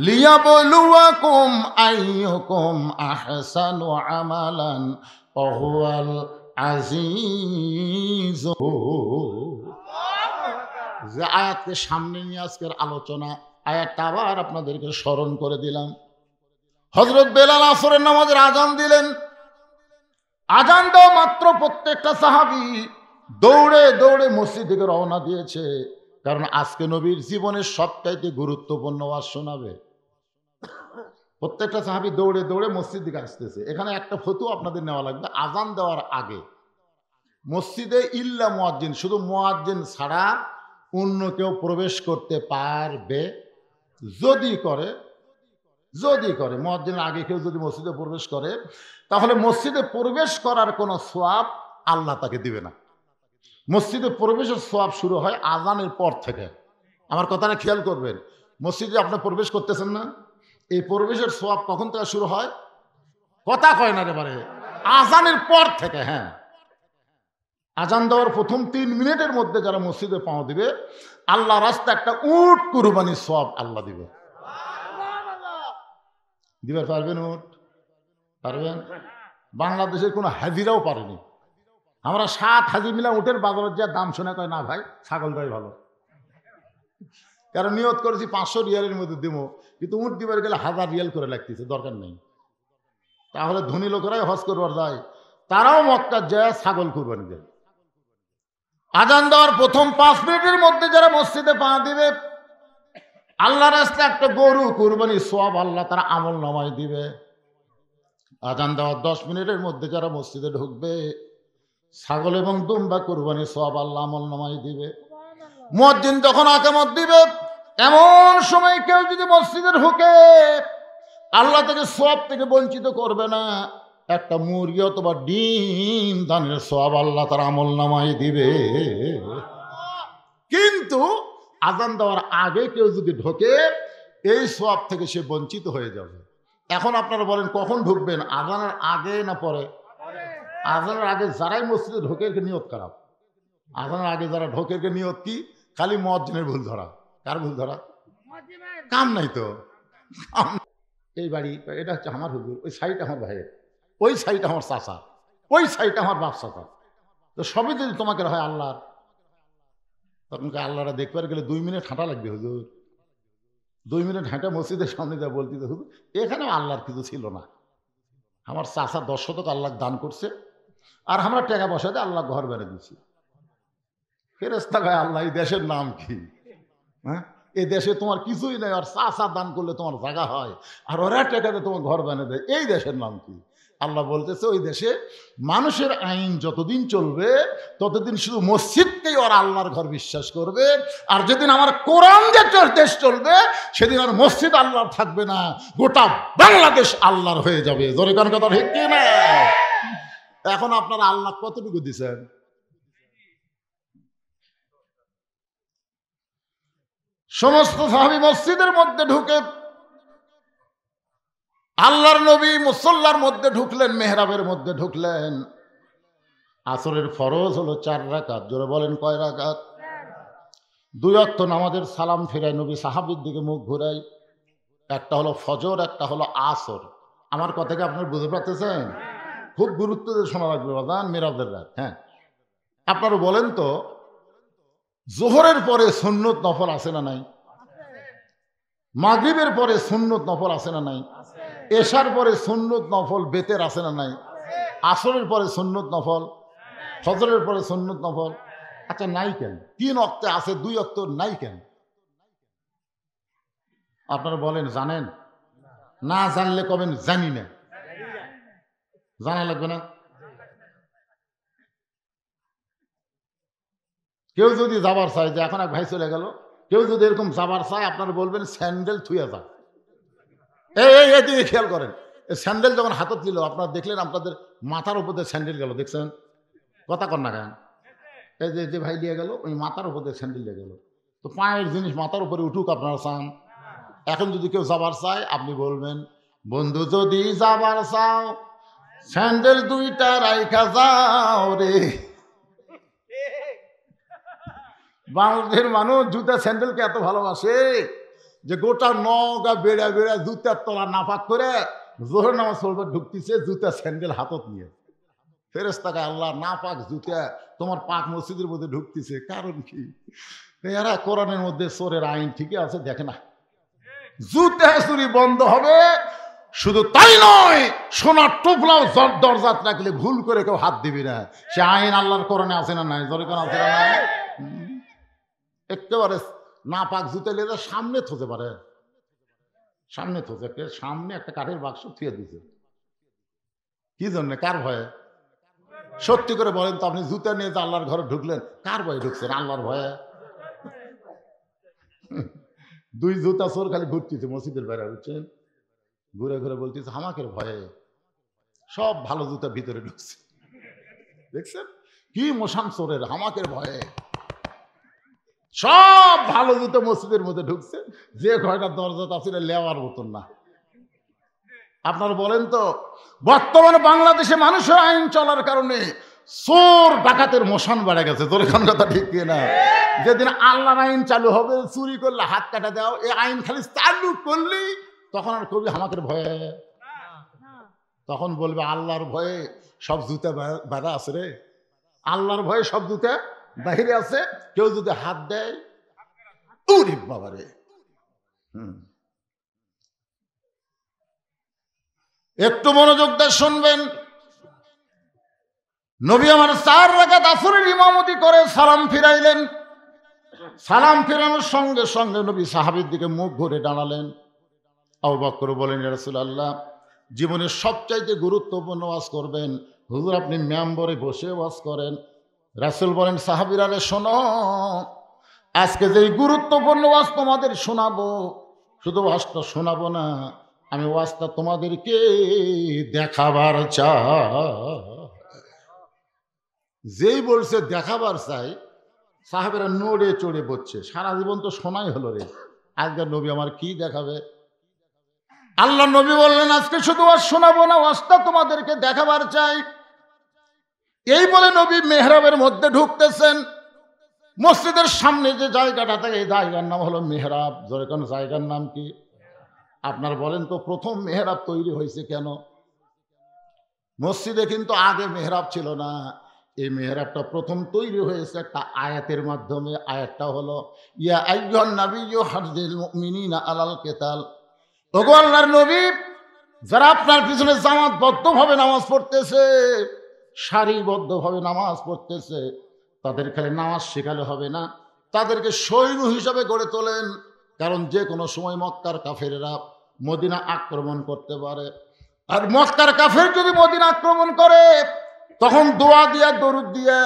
লিয়াবলুয়াকুম আইয়ুকুম আহসানু আমালান ওয়া হুয়াল আজিজ। যে আয়াতকে সামনে নিয়ে আজকের আলোচনা, আয়াতটা আবার আপনাদেরকে স্মরণ করে দিলাম। হযরত বেলাল আসরের নামাজের আজান দিলেন। আজান দেওয়া মাত্র প্রত্যেকটা সাহাবী দৌড়ে দৌড়ে মসজিদ থেকে রওনা দিয়েছে, কারণ আজকে নবীর জীবনের সবচাইতে গুরুত্বপূর্ণ ওয়াজ শোনাবে। প্রত্যেকটা সাহাবী দৌড়ে দৌড়ে মসজিদ দিকে আসতেছে। এখানে একটা ফতোয়া আপনাদের নেওয়া লাগবে। আজান দেওয়ার আগে মসজিদে ইল্লা মুয়াজ্জিন, শুধু মুয়াজ্জিন ছাড়া অন্য কেউ প্রবেশ করতে পারবে। যদি করে মুয়াজ্জিনের আগে কেউ যদি মসজিদে প্রবেশ করে, তাহলে মসজিদে প্রবেশ করার কোনো সওয়াব আল্লাহ তাকে দিবে না। মসজিদে প্রবেশের সওয়াব শুরু হয় আজানের পর থেকে। আমার কথাটা খেয়াল করবেন। মসজিদে আপনি প্রবেশ করতেছেন না, এই প্রবেশের সওয়াব কখন থেকে শুরু হয়? কথা কয় না এবারে, আজানের পর থেকে। হ্যাঁ, আজান দেওয়ার প্রথম 3 মিনিটের মধ্যে যারা মসজিদে পাও দিবে, আল্লাহ রাস্তা একটা উট কুরবানির সওয়াব আল্লাহ দিবে। দিবে পারবেন? উট পারবেন? বাংলাদেশের কোনো হাজিরাও পারেনি। আমরা 7 হাজি মিলা উটের বাজারের যা দাম শুনে কয় না ভাই ছাগল ভাই ভালো, কারণ নিয়ত করেছি 500 রিয়ালের মধ্যে দিব, কিন্তু উট দিবার গেলে 1000 রিয়াল করে লাগতেছে, দরকার নেই। তাহলে ধনী লোকেরাই হজ করবার যায়, তারাও মক্কা যায় ছাগল কুরবানি দেয়। আজান দেওয়ার প্রথম 5 মিনিটের মধ্যে যারা মসজিদে পা দিবে, আল্লাহ রাস্তায় একটা গরু কুরবানি সওয়াব আল্লাহ তারা আমল নামায় দিবে। আজান দেওয়ার 10 মিনিটের মধ্যে যারা মসজিদে ঢুকবে, ছাগল এবং দুম্বা কুরবানি সওয়াব আল্লাহ আমল নামায় দিবে। মুয়াজ্জিন যখন আকামত দিবে, এমন সময় কেউ যদি মসজিদে ঢুকে, আল্লাহ তাকে সওয়াব থেকে বঞ্চিত করবে না। একটা মুরগি অথবা ডিম দানের সওয়াব আল্লাহ তার আমল নামায় দিবে। কিন্তু আজান দেওয়ার আগে কেউ যদি ঢোকে, এই সওয়াব থেকে সে বঞ্চিত হয়ে যাবে। এখন আপনারা বলেন কখন ঢুকবেন, আজানের আগে না পরে? আজানের আগে যারাই মসজিদে ঢোকে এর নিয়ত খারাপ। আজানের আগে যারা ঢোকে এর নিয়ত কি? খালি মুয়াজ্জিনের ভুল ধরা। কার ভুল ধরা? কাম নাই তো। এই বাড়ি এটা হচ্ছে আমার হুজুর, ওই সাইড আমার ভাইয়ের, ওই সাইড আমার চাচা, ওই সাইড আমার বাপ চাচা, তো সবই যদি তোমাকে হয় আল্লাহর, তখন আল্লাহরা দেখবার গেলে 2 মিনিট হাঁটা লাগবে হুজুর। 2 মিনিট হাঁটা মসজিদের সামনে যা বলতে হুজুর এখানেও আল্লাহর কিছু ছিল না, আমার চাচা 10 শতক আল্লাহ দান করছে, আর আমরা টাকা পয়সা দিয়ে আল্লাহ ঘর বেড়ে দিচ্ছি। ফেরেশতা কয় আল্লাহ এই দেশের নাম কি? হ্যাঁ, এই দেশে তোমার কিছুই নেই, আর চাচা দান করলে তোমার জায়গা হয়, আর ওরা টাকাতে তোমার ঘর বানিয়ে দেয়, এই দেশের নাম কি? আল্লাহ বলতেছে ওই দেশে মানুষের আইন যতদিন চলবে ততদিন শুধু মসজিদকেই ওরা আল্লাহর ঘর বিশ্বাস করবে, আর যেদিন আমার কোরআন যে দেশ চলবে সেদিন আর মসজিদ আল্লাহর থাকবে না, গোটা বাংলাদেশ আল্লাহর হয়ে যাবে। জোরে কোন কথা ঠিক কি না? এখন আপনারা আল্লাহ কতটুকু দিচ্ছেন? সমস্ত সাহাবী মসজিদের মধ্যে ঢুকে আল্লাহর নবী মুসল্লার মধ্যে ঢুকলেন, মেহরাবের মধ্যে ঢুকলেন। আসরের ফরজ হলো 4 রাকাত। জোরে বলেন কয় রাকাত? 2 ওয়াক্ত নামাজের সালাম ফিরায় নবী সাহাবীর দিকে মুখ ঘুরাই। একটা হলো ফজর, একটা হলো আসর। আমার কথাকে আপনারা বুঝতে পারতেছেন? খুব গুরুত্ব দিয়ে শোনা লাগবে বাজান, মেরাজের রাত। হ্যাঁ, আপনারা বলেন তো, জোহরের পরে সুন্নত নফল আছে না নাই? মাগরিবের পরে সুন্নত নফল আছে না নাই? এশার পরে সুন্নত নফল বেতের আছে না নাই? আসরের পরে সুন্নত নফল, ফজরের পরে সুন্নত নফল। আচ্ছা নাই কেন? 3 ওয়াক্তে আছে, 2 ওয়াক্ত নাই কেন? আপনারা বলেন জানেন? না জানলে কবেন জানি না। জানা লাগবে না? কেউ যদি যাবার চায়, যে এখন এক ভাই চলে গেল, কেউ যদি এরকম যাবার চায়, আপনারা বলবেন স্যান্ডেল থুয়ে যা। এই খেয়াল করেন, স্যান্ডেল যখন হাতত নিল, আপনারা দেখলেন আপনাদের মাথার উপর দিয়ে স্যান্ডেল গেল, দেখছেন? কথা কর না কেন? এই যে ভাই দিয়ে গেল, ওই মাথার উপর দিয়ে স্যান্ডেল দিয়ে গেল। তো পায়ের জিনিস মাথার উপরে উঠুক আপনারা চান? এখন যদি কেউ যাবার চায়, আপনি বলবেন বন্ধু যদি যাবার চাও স্যান্ডেল 2টা রাইখা যাও রে। বাংলাদেশের মানুষ জুতা স্যান্ডেলকে এত ভালোবাসে যে গোটা নগা বেড়া বেড়া জুতার তলা নাপাক করে জোহর নামাজ পড়বে ঢুকতেছে জুতা স্যান্ডেল হাতত নিয়ে। ফেরেশতাকে আল্লাহ না পাক জুতা তোমার পাক মসজিদের মধ্যে ঢুকতেছে, কারণ কি? এরা কোরআনের মধ্যে চোরের আইন ঠিকই আছে, দেখে না। জুতা চুরি বন্ধ হবে, শুধু তাই নয়, সোনার টোপলাও দরজাত রাখলে ভুল করে কেউ হাত দিবি না। সে আইন আল্লাহর কোরআনে আছে না নাই? জোরে কোন আছে না নাই? একেবারে না পাক জুতা লেগে সামনে থতে পারে, সামনে থতে, সামনে একটা কাঠের বাক্স থুয়ে দিছে। কি জন্য? কার ভয়ে? সত্যি করে বলেন তো, আপনি জুতা নিয়ে যে আল্লাহর ঘরে ঢুকলেন, কার ভয়ে ঢুকছেন? আল্লাহর ভয়ে। দুই জুতা চোর খালি ঘুরতেছে মসজিদের বাইরে, বুঝছেন? ঘুরে ঘুরে বলতেছে হামাকের ভয়ে সব ভালো জুতা ভিতরে ঢুকছে। দেখছেন কি মশান চোরের? হামাকের ভয়ে সব ভালো জুতো মসজিদের মধ্যে ঢুকছে, যে কয়টা দরজা ছিল লেওয়ার মতন না। আপনারা বলেন তো, বর্তমানে বাংলাদেশে মানুষের আইন চলার কারণে চোর ডাকাতের মশান বেড়ে গেছে। তোর এখান কথা ঠিক না? যেদিন আল্লাহর আইন চালু হবে, চুরি করলে হাত কাটা দাও, এই আইন খালি চালু করলেই তখন আর কবি হামাকের ভয়ে, তখন বলবে আল্লাহর ভয়ে সব জুতা বাঁধা আছে রে, আল্লাহর ভয়ে সব জুতা বাহিরে আছে। কেউ যদি হাত দেয়, উরি বাবারে। একটু মনোযোগ দিয়ে শুনবেন। নবী আমার 4 রাকাত আসরের ইমামতি করে সালাম ফিরাইলেন। সালাম ফিরানোর সঙ্গে সঙ্গে নবী সাহাবীর দিকে মুখ ঘুরে দাঁড়ালেন। আবু বকর বলেন, ইয়া রাসূলুল্লাহ, জীবনের সবচাইতে গুরুত্বপূর্ণ ওয়াজ করবেন, হুজুর আপনি মেম্বরে বসে ওয়াজ করেন। রাসূল বলেন, সাহাবীরা রে শোনো, আজকে যেই গুরুত্বপূর্ণ ওয়াজ তোমাদের শোনাবো, শুধু ওয়াজটা শোনাবো না, আমি ওয়াজটা তোমাদেরকে দেখাবার চাই। যেই বলছে দেখাবার চাই, সাহাবেরা নড়ে চড়ে বসছে। সারা জীবন তো শোনাই হলো রে, আজকের নবী আমার কি দেখাবে? আল্লাহ নবী বললেন, আজকে শুধু ওয়াজ শোনাবো না, ওয়াজটা তোমাদেরকে দেখাবার চাই। এই বলে নবী মেহরাবের মধ্যে ঢুকতেছেন। মসজিদের সামনে যে জায়গাটা থাকে, এই জায়গার নাম হলো মেহরাব। জোরে কোন জায়গার নাম কি? আপনারা বলেন তো, প্রথম মেহরাব তৈরি হয়েছে কেন? মসজিদে কিন্তু আগে মেহরাব ছিল না। এই মেহরাবটা প্রথম তৈরি হয়েছে একটা আয়াতের মাধ্যমে। আয়াতটা হলো, ইয়া আইয়ুহান নাবিয়্যু হারজিল মুমিনিনা আলাল কিতাল। ওগো আল্লাহর নবী, যারা আপনার পিছনে জামাতবদ্ধভাবে নামাজ পড়তেছে, সারিবদ্ধভাবে নামাজ পড়তেছে, তাদের খালি নামাজ শেখালে হবে না, তাদেরকে সৈন্য হিসাবে গড়ে তোলেন। কারণ যে কোনো সময় মক্কার কাফেরেরা মদিনা আক্রমণ করতে পারে। আর মক্কার কাফের যদি মদিনা আক্রমণ করে, তখন দোয়া দিয়া দরুদ দিয়ে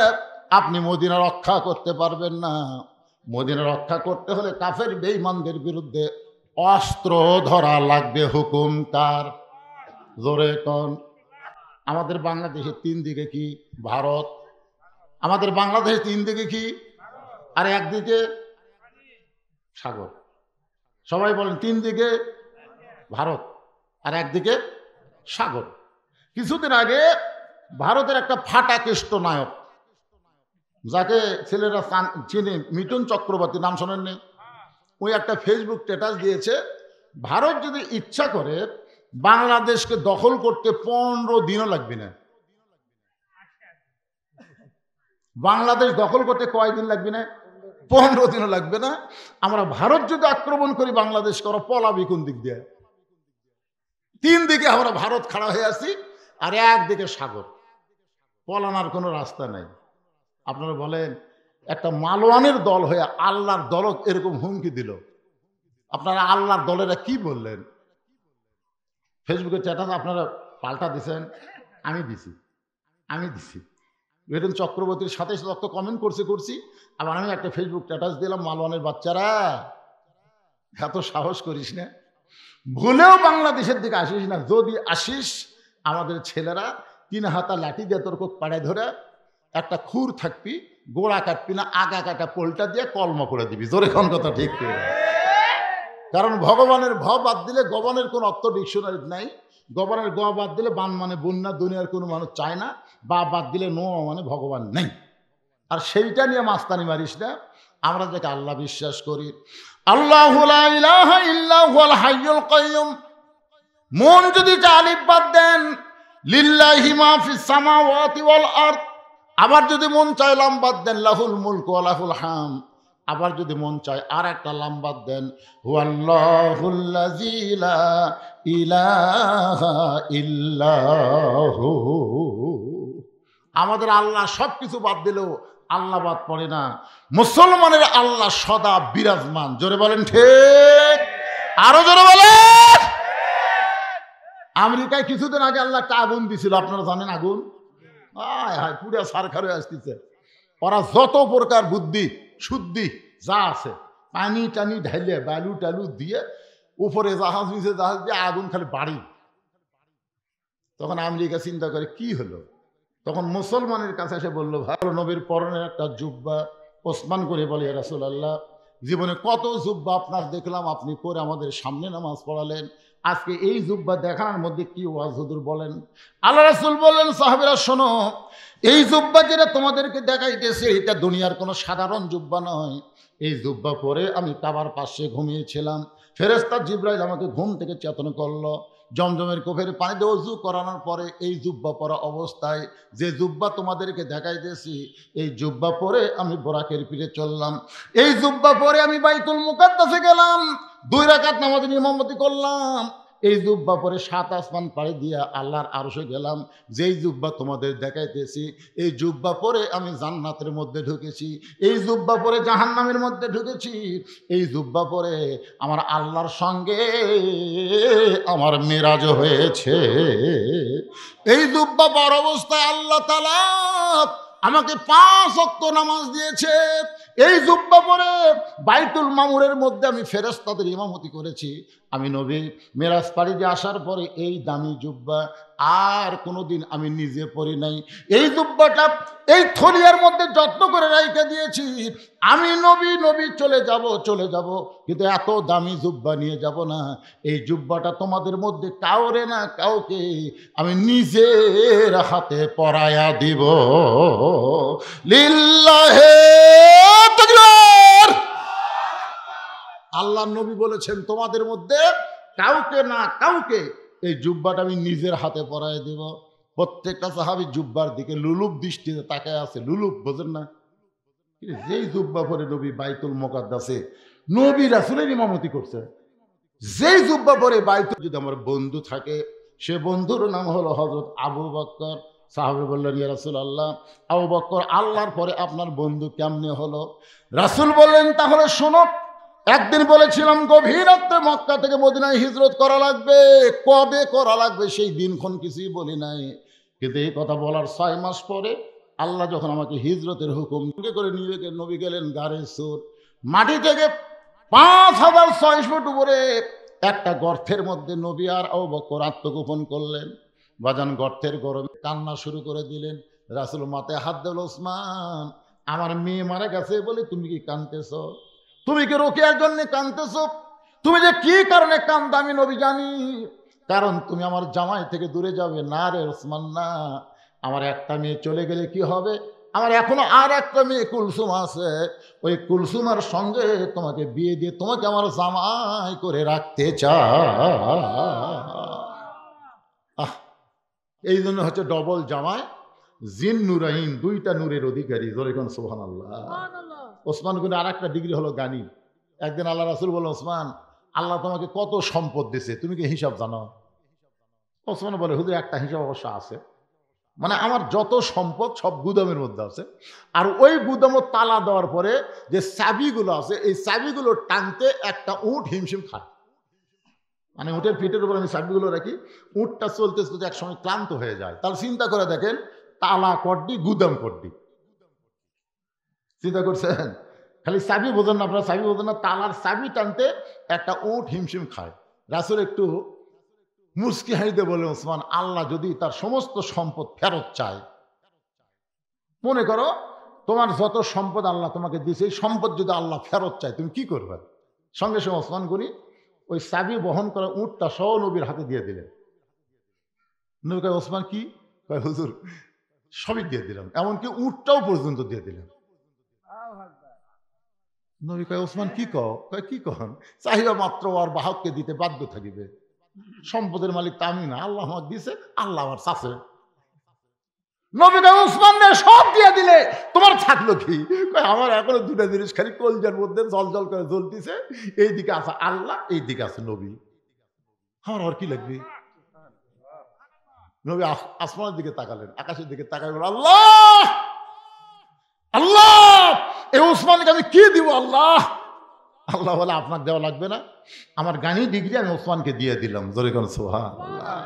আপনি মদিনা রক্ষা করতে পারবেন না। মদিনা রক্ষা করতে হলে কাফের বেঈমানদের বিরুদ্ধে অস্ত্র ধরা লাগবে। হুকুম কার? জোরে কোন? আমাদের বাংলাদেশের 3 দিকে কি? ভারত। আমাদের বাংলাদেশের 3 দিকে কি? আর একদিকে সাগর। সবাই বলেন 3 দিকে ভারত আর একদিকে সাগর। কিছুদিন আগে ভারতের একটা ফাটা কেষ্ট নায়ক, যাকে ছেলেরা চিনে, মিঠুন চক্রবর্তী, নাম শোনেননি? ওই একটা ফেসবুক স্ট্যাটাস দিয়েছে, ভারত যদি ইচ্ছা করে বাংলাদেশকে দখল করতে 15 দিনও লাগবে না। বাংলাদেশ দখল করতে কয়দিন লাগবে না? 15 দিনও লাগবে না। আমরা ভারত যদি আক্রমণ করি বাংলাদেশ করো, পলাবি কোন দিক দিয়ে? 3 দিকে আমরা ভারত খাড়া হয়ে আছি, আর একদিকে সাগর। পলানোর কোনো রাস্তা নাই। আপনারা বলেন, একটা মালওয়ানের দল হয়ে আল্লাহর দলক এরকম হুমকি দিল, আপনারা আল্লাহর দলেরা কি বললেন? ফেসবুকে স্ট্যাটাস আপনারা পাল্টা দিছেন, আমি দিছি। মিঠুন চক্রবর্তীর সাথে সাথে কমেন্ট করছি, আবার আমি একটা ফেসবুক স্ট্যাটাস দিলাম, মালওয়ানের বাচ্চারা এত সাহস করিস না, ভুলেও বাংলাদেশের দিকে আসিস না। যদি আসিস, আমাদের ছেলেরা 3 হাতা লাঠি দিয়ে তোর কোক পাড়ায় ধরে একটা খুর থাকবি, গোড়া কাটবি না, আগা কাটা পোলটা দিয়ে কলমা করে দিবি। জোরে কোন কথা ঠিক করে? কারণ ভগবানের ভ বাদ দিলে গবনের কোন অর্থ ডিকশনারি নাই। গবনের গ বাদ দিলে বান মানে বন্যা, দুনিয়ার কোনো মানুষ চায় না। বা বাদ দিলে নো মানে ভগবান নেই। আর সেইটা নিয়ে মাস্তানি মারিস না। আমরা যাকে আল্লাহ বিশ্বাস করি, আল্লাহু লা ইলাহা ইল্লা হুয়াল হাইয়ুল কাইয়ুম, মন যদি আলিফ বাদ দেন, লিল্লাহি মা ফিস সামাওয়াতি ওয়াল আরদ। আবার যদি মন চায় লাম্বাদ দেন লাহুল মুলকু ওয়া লাহুল হাম। আবার যদি মন চায় আর একটা লাম্বাদ দেন হুয়াল্লাহুল্লাযী লা ইলাহা ইল্লাহু। আমাদের আল্লাহ সবকিছু বাদ দিলেও আল্লাহ বাদ পড়ে না। মুসলমানের আল্লাহ সদা বিরাজমান। জোরে বলেন ঠিক, আরো জোরে বলেন। আমেরিকায় কিছুদিন আগে আল্লাহ একটা আগুন দিছিল, আপনারা জানেন আগুন? হায় হায়, পুরা সারখার হয়ে আসতেছে। ওরা যত প্রকার বুদ্ধি শুদ্ধি যা আছে পানি টানি ঢাইলে বালু টালু দিয়ে উপরে জাহাজ নিচে জাহাজ দিয়ে আগুন খালি বাড়ি। তখন আমেরিকা চিন্তা করে কি হলো, তখন মুসলমানের কাছে এসে বললো, ভালো নবীর পরনের একটা জুব্বা। ওসমান করে বলে, ইয়া রাসূলুল্লাহ, জীবনে কত জুব্বা আপনার দেখলাম, আপনি পরে আমাদের সামনে নামাজ পড়ালেন, আজকে এই জুব্বা দেখানোর মধ্যে কি ওয়াজ হুজুর বলেন? আল্লাহ রাসূল বললেন, সাহাবীরা শোনো, এই জুব্বা যেটা তোমাদেরকে দেখাইতেছে এটা দুনিয়ার কোনো সাধারণ জুব্বা নয়। এই জুব্বা পরে আমি কাবার পাশে ঘুমিয়েছিলাম, ফেরেশতা জিবরাইল আমাকে ঘুম থেকে চেতন করলো। জমজমের কোফের পানিতে ওযু করানোর পরে এই জুব্বা পরা অবস্থায় যে জুব্বা তোমাদেরকে দেখাইতেছি, এই জুব্বা পরে আমি বোরাকের পিঠে চললাম। এই জুব্বা পরে আমি বাইতুল মুকাদ্দাসে গেলাম, 2 রাকাত নামাজের ইমামতি করলাম। এই জুব্বা পরে 7 আসমান পাড়ি দিয়া আল্লাহর আরশে গেলাম। যেই জুব্বা তোমাদের দেখাইতেছি, এই জুব্বা পরে আমি জান্নাতের মধ্যে ঢুকেছি, এই জুব্বা পরে জাহান্নামের মধ্যে ঢুকেছি, এই জুব্বা পরে আমার আল্লাহর সঙ্গে আমার মেরাজ হয়েছে। এই জুব্বা পর অবস্থায় আল্লাহ তাআলা আমাকে 5 ওয়াক্ত নামাজ দিয়েছে। এই জুব্বা পরে বাইতুল মামুরের মধ্যে আমি ফেরেশতাদের ইমামতি করেছি। আমি নবী মেরাজ পাড়ি দিয়ে আসার পরে এই দামি জুব্বা আর কোনোদিন আমি নিজে পরি নাই। এই জুব্বাটা এই থলিয়ার মধ্যে যত্ন করে রেখে দিয়েছি। আমি নবী চলে যাব, কিন্তু এত দামি জুব্বা নিয়ে যাব না। এই জুব্বাটা তোমাদের মধ্যে কাউরে না কাউকে আমি নিজের হাতে পরায়া দিব। লিল্লাহে তাকবীর। আল্লাহ নবী বলেছেন, তোমাদের মধ্যে কাউকে না কাউকে এই জুব্বাটা আমি নিজের হাতে পরায় দিব। প্রত্যেকটা সাহাবী জুব্বার দিকে লুলুপ দৃষ্টিতে তাকায় আছে। লুলুপ বোঝেন না? যেই জুব্বা পরে নবী বাইতুল মুকাদ্দাসে নবী রাসূলের ইমামতি করছে, যেই জুব্বা পরে বাইতুল, যদি আমার বন্ধু থাকে, সে বন্ধুর নাম হলো হযরত আবু বকর। সাহাবী বললেন, ইয়া রাসূলুল্লাহ, আবু বকর আল্লাহর পরে আপনার বন্ধু কেমনে হলো? রাসূল বললেন, তাহলে শোনো, একদিন বলেছিলাম গভীর রাতে মক্কা থেকে মদিনায় হিজরত করা লাগবে, কবে করা লাগবে সেই দিনক্ষণ কিছুই বলি নাই। কিন্তু এই কথা বলার 6 মাস পরে আল্লাহ যখন আমাকে হিজরতের হুকুম করে নিয়ে নবী গেলেন গারে সুর, মাটি থেকে 5600 ফুট উপরে একটা গর্তের মধ্যে নবী আর আবু বকর আত্মগোপন করলেন। বাজান গর্তের গরমে কান্না শুরু করে দিলেন। রাসূল মাথায় হাত দিল, ওসমান, আমার মেয়ে মারা গেছে বলে তুমি কি কাঁদতেছ? তুমি কি রোকেয়ার জন্য কাঁদতেছ? তুমি যে কি কারণে কাঁদো আমি নবী জানি। কারণ তুমি আমার জামাই থেকে দূরে যাবে। না রে ওসমান, না। আমার একটা মেয়ে চলে গেলে কি হবে? আমার এখনো আর একটা মেয়ে কুলসুম আছে। ওই কুলসুমার সঙ্গে তোমাকে বিয়ে দিয়ে তোমাকে আমার জামাই করে রাখতে চাই। এই জন্য হচ্ছে ডবল জামাই, জিন নুরাইন, 2টা নূরের অধিকারী। যেরকম সুবহানাল্লাহ। ওসমান কিন্তু আর একটা ডিগ্রি হলো জ্ঞানী। একদিন আল্লাহ রাসূল বললেন, ওসমান, আল্লাহ তোমাকে কত সম্পদ দিছে, তুমি কি হিসাব জানো? ওসমান বলে, হুজুর একটা হিসাব অবশ্য আছে, মানে আমার যত সম্পদ সব গুদামের মধ্যে আছে, আর ওই গুদামও তালা দেওয়ার পরে যে চাবিগুলো আছে, এই চাবিগুলো টানতে একটা উট হিমশিম খায়। মানে উটের পিঠের উপর আমি চাবিগুলো রাখি, উটটা চলতে চলতে এক সময় ক্লান্ত হয়ে যায়। তাহলে চিন্তা করে দেখেন, তালা কড্ডি গুদাম কড্ডি, চিন্তা করছেন? খালি চাবি বোঝেন না আপনারা, চাবি বোঝেন না, তালার চাবি টানতে একটা উট হিমশিম খায়। রাসূল একটু মুস্কি হাসিতে বলে, ওসমান, আল্লাহ যদি তার সমস্ত সম্পদ ফেরত চায়, মনে করো তোমার যত সম্পদ আল্লাহ তোমাকে দিয়েছে, এই সম্পদ যদি আল্লাহ ফেরত চায়, তুমি কি করবে? সঙ্গে সঙ্গে ওসমান গনি ওই চাবি বহন করা উটটা সহ নবীর হাতে দিয়ে দিলেন। নবী কয়, ওসমান কি? কয়, হুজুর সবই দিয়ে দিলাম, এমনকি উটটাও পর্যন্ত দিয়ে দিলাম। নবী কয়, ওসমান কি কও? কয়, কি কন? চাহিদা মাত্র আর বাহককে দিতে বাধ্য থাকিবে। সম্পদের মালিক তা আমি না, আল্লাহ আমার দিছে, আল্লাহ আমার চাচে। নবীকে উসমান রে সব দিয়ে দিলে তোমার থাকলো কি? আমার এখনো দুটা জিনিস খালি কলজার মধ্যে জল জল করে জ্বলতেছে, এইদিকে আছে আল্লাহ, এইদিকে আছে নবী, আমার আর কি লাগবে? নবী আসমানের দিকে তাকালেন, আকাশের দিকে তাকাই বলে, আল্লাহ আল্লাহ এই উসমানকে আমি কি দিব আল্লাহ? আল্লাহ বলে, আপনার দেওয়া লাগবে না, আমার গানি ডিগ্রি আমি ওসমানকে দিয়ে দিলাম। জোরে কোন সুবহানাল্লাহ।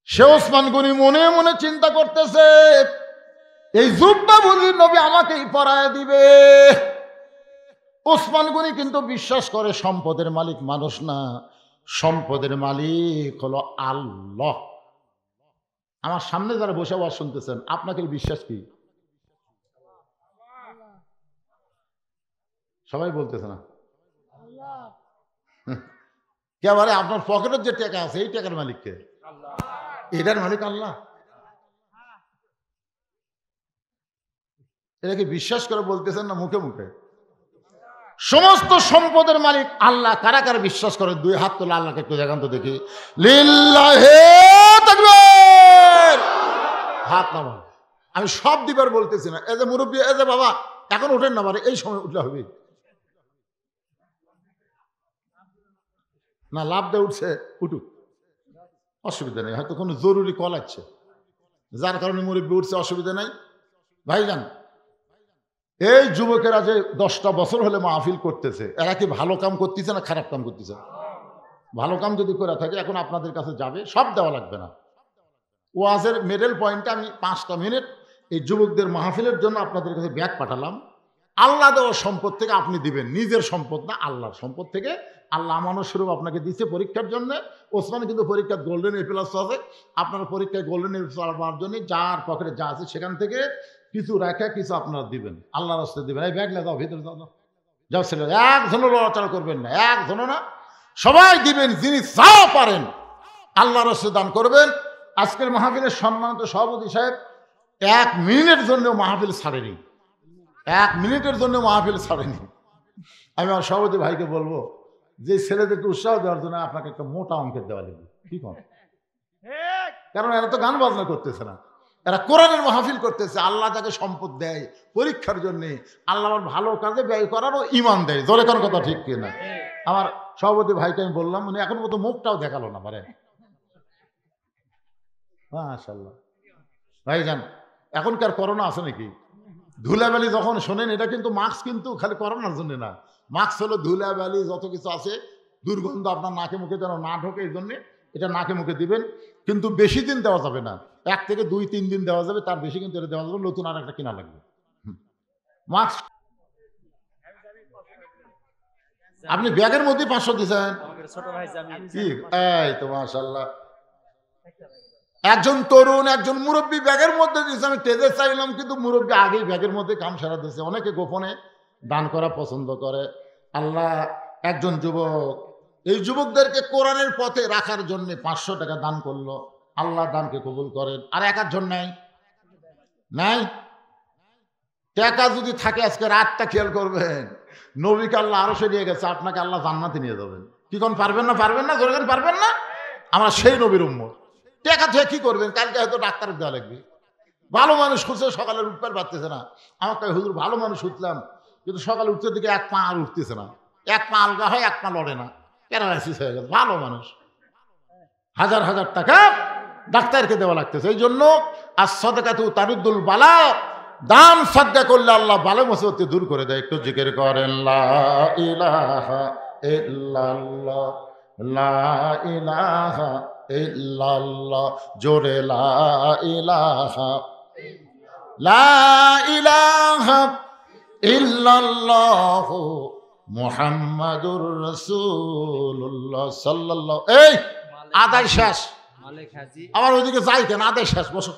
সে ওসমান গনি মনে মনে চিন্তা করতেছে, এই জুব্বা বুঝি নবী আমাকেই পরায় দিবে। ওসমান গনি কিন্তু বিশ্বাস করে সম্পদের মালিক মানুষ না, সম্পদের মালিক হলো আল্লাহ। আমার সামনে যারা বসে ওয়াজ শুনতেছেন, আপনাকে বিশ্বাস কি? সবাই বলতেছে না কেবারে আপনার পকেটের যে টাকা আছে এই টাকার মালিককে? এটার মালিক আল্লাহ। এটাকে বিশ্বাস করে বলতেছেন না মুখে মুখে? সমস্ত সম্পদের মালিক আল্লাহ। কারা কারা বিশ্বাস করে দুই হাত তোলা আল্লাহকে একটু দেখান তো দেখি। লিল্লাহি তাকবীর, হাত নামান। আমি সব দিবার বলতেছি না, এই যে মুরব্বী, এই যে বাবা এখন উঠেন না, বারে এই সময় উঠলে হবে না, লাভ দিয়ে উঠছে উঠুক, অসুবিধা নেই, হয়তো কোনো জরুরি কল আছে যার কারণে মুরব্বী উঠছে, অসুবিধা নাই। ভাইজান, এই যুবকেরা যে 10টা বছর হলে মাহফিল করতেছে, এরা কি ভালো কাম করতেছে না খারাপ কাম করতেছে? ভালো কাম যদি করে থাকে এখন আপনাদের কাছে যাবে, সব দেওয়া লাগবে না। ওয়াজের মিডল পয়েন্টে আমি 5টা মিনিট এই যুবকদের মাহফিলের জন্য আপনাদের কাছে ব্যাগ পাঠালাম। আল্লাহ দেওয়ার সম্পদ থেকে আপনি দিবেন, নিজের সম্পদ না, আল্লাহর সম্পদ থেকে। আল্লাহ আমানত স্বরূপ আপনাকে দিচ্ছে পরীক্ষার জন্য। ওসমান কিন্তু পরীক্ষার গোল্ডেন এ প্লাস আছে, আপনার পরীক্ষায় গোল্ডেন এ প্লাস পাওয়ার জন্য যার পকেটে যা আছে সেখান থেকে কিছু রেখে কিছু আপনারা দিবেন, আল্লাহর রাস্তায় দিবেন। এই ব্যাগ লাগাও, ভিতরে যাও, যাও ছেলে, একজনও লড়াচড়া করবেন না, একজনও না, সবাই দিবেন, যিনি যা পারেন আল্লাহর রাস্তায় দান করবেন। আজকের মাহফিলের সম্মানিত সভাপতি সাহেব 1 মিনিটের জন্য মাহফিল ছাড়েনি, 1 মিনিটের জন্য মাহফিল ছাড়েনি। আমি আমার সভাপতি ভাইকে বলবো যে ছেলেদেরকে উৎসাহ দেওয়ার জন্য আপনাকে একটা মোটা অঙ্কের দেওয়া লাগবে, কি করেন? কারণ এরা তো গান বাজনা করতেছে না, এরা কোরআনের মাহফিল করতেছে। আল্লাহ যাকে সম্পদ দেয় পরীক্ষার জন্য, আল্লাহ আমার ভালো কাজে ব্যয় করারও ইমান দেয়। জোরে কোন কথা ঠিক কিনা? আমার সভাপতি ভাইকে আমি বললাম, উনি এখন মতো মুখটাও দেখালো না পারে। মাশাআল্লাহ ভাইজান, এখনকার করোনা আছে নাকি? ধুলাবালি যখন শোনেন, এটা কিন্তু মাস্ক কিন্তু খালি করোনার জন্য না, মাস্ক হলো ধুলাবালি যত কিছু আছে, দুর্গন্ধ আপনার নাকে মুখে যেন না ঢোকে, এই জন্যে এটা নাকে মুখে দিবেন। কিন্তু বেশি দিন দেওয়া যাবে না, 1 থেকে 2-3 দিন দেওয়া যাবে, তার বেশি কিন্তু এটা দেওয়া যাবে, নতুন আর একটা কিনা লাগবে মাস্ক। আপনি ব্যাগের মধ্যে 500 দিয়েছেন, এই তো মাশাআল্লাহ। একজন তরুণ, একজন মুরব্বী ব্যাগের মধ্যে দিয়েছে, আমি তেজে চাইলাম, কিন্তু মুরব্বী আগেই ব্যাগের মধ্যে কাম সারা দিয়েছে। অনেকে গোপনে দান করা পছন্দ করে। আল্লাহ একজন যুবক, এই যুবকদেরকে কোরআনের পথে রাখার জন্য 500 টাকা দান করলো, আল্লাহ দানকে কবুল করেন। আর একজন নাই নাই টাকা যদি থাকে আজকে রাতটা খেয়াল করবেন, নবীকে আল্লাহ আরশে নিয়ে গেছে, আপনাকে আল্লাহ জান্নাতে নিয়ে যাবেন। কি কোন পারবেন না? পারবেন না? জোরে পারবেন না? আমরা সেই নবীর উম্মত। টাকা থেকে কি করবেন? কালকে হয়তো ডাক্তার দেওয়া লাগবে। ভালো মানুষ খুঁজছে, সকালে উঠতে পারতেছে না। আমাকে হুজুর ভালো মানুষ উঠলাম, কিন্তু সকালে উঠতে দিকে 1 পা আর উঠতেছে না, 1 পা আলগা হয়, 1 পা লড়ে না, প্যারালাইসিস হয়ে গেছে। ভালো মানুষ, হাজার হাজার টাকা ডাক্তারকে দেওয়া লাগতেছে। এই জন্য as-সাদাকাতু তারুদ্দুল বালা, দান সাদকা করলে আল্লাহ বালা মুসিবত দূর করে দেয়। একটু জিকির করেন, লা ইলাহা ইল্লাল্লাহ, লা ইলাহা ইল্লাল্লাহ, জোরে লা ইলাহা, লা ইলাহা ইল্লাল্লাহ মুহাম্মাদুর রাসূলুল্লাহ সাল্লাল্লাহু। এই আদায় শেষ, আমার ওইদিকে যাই কেন? আদায় শেষ, বসো।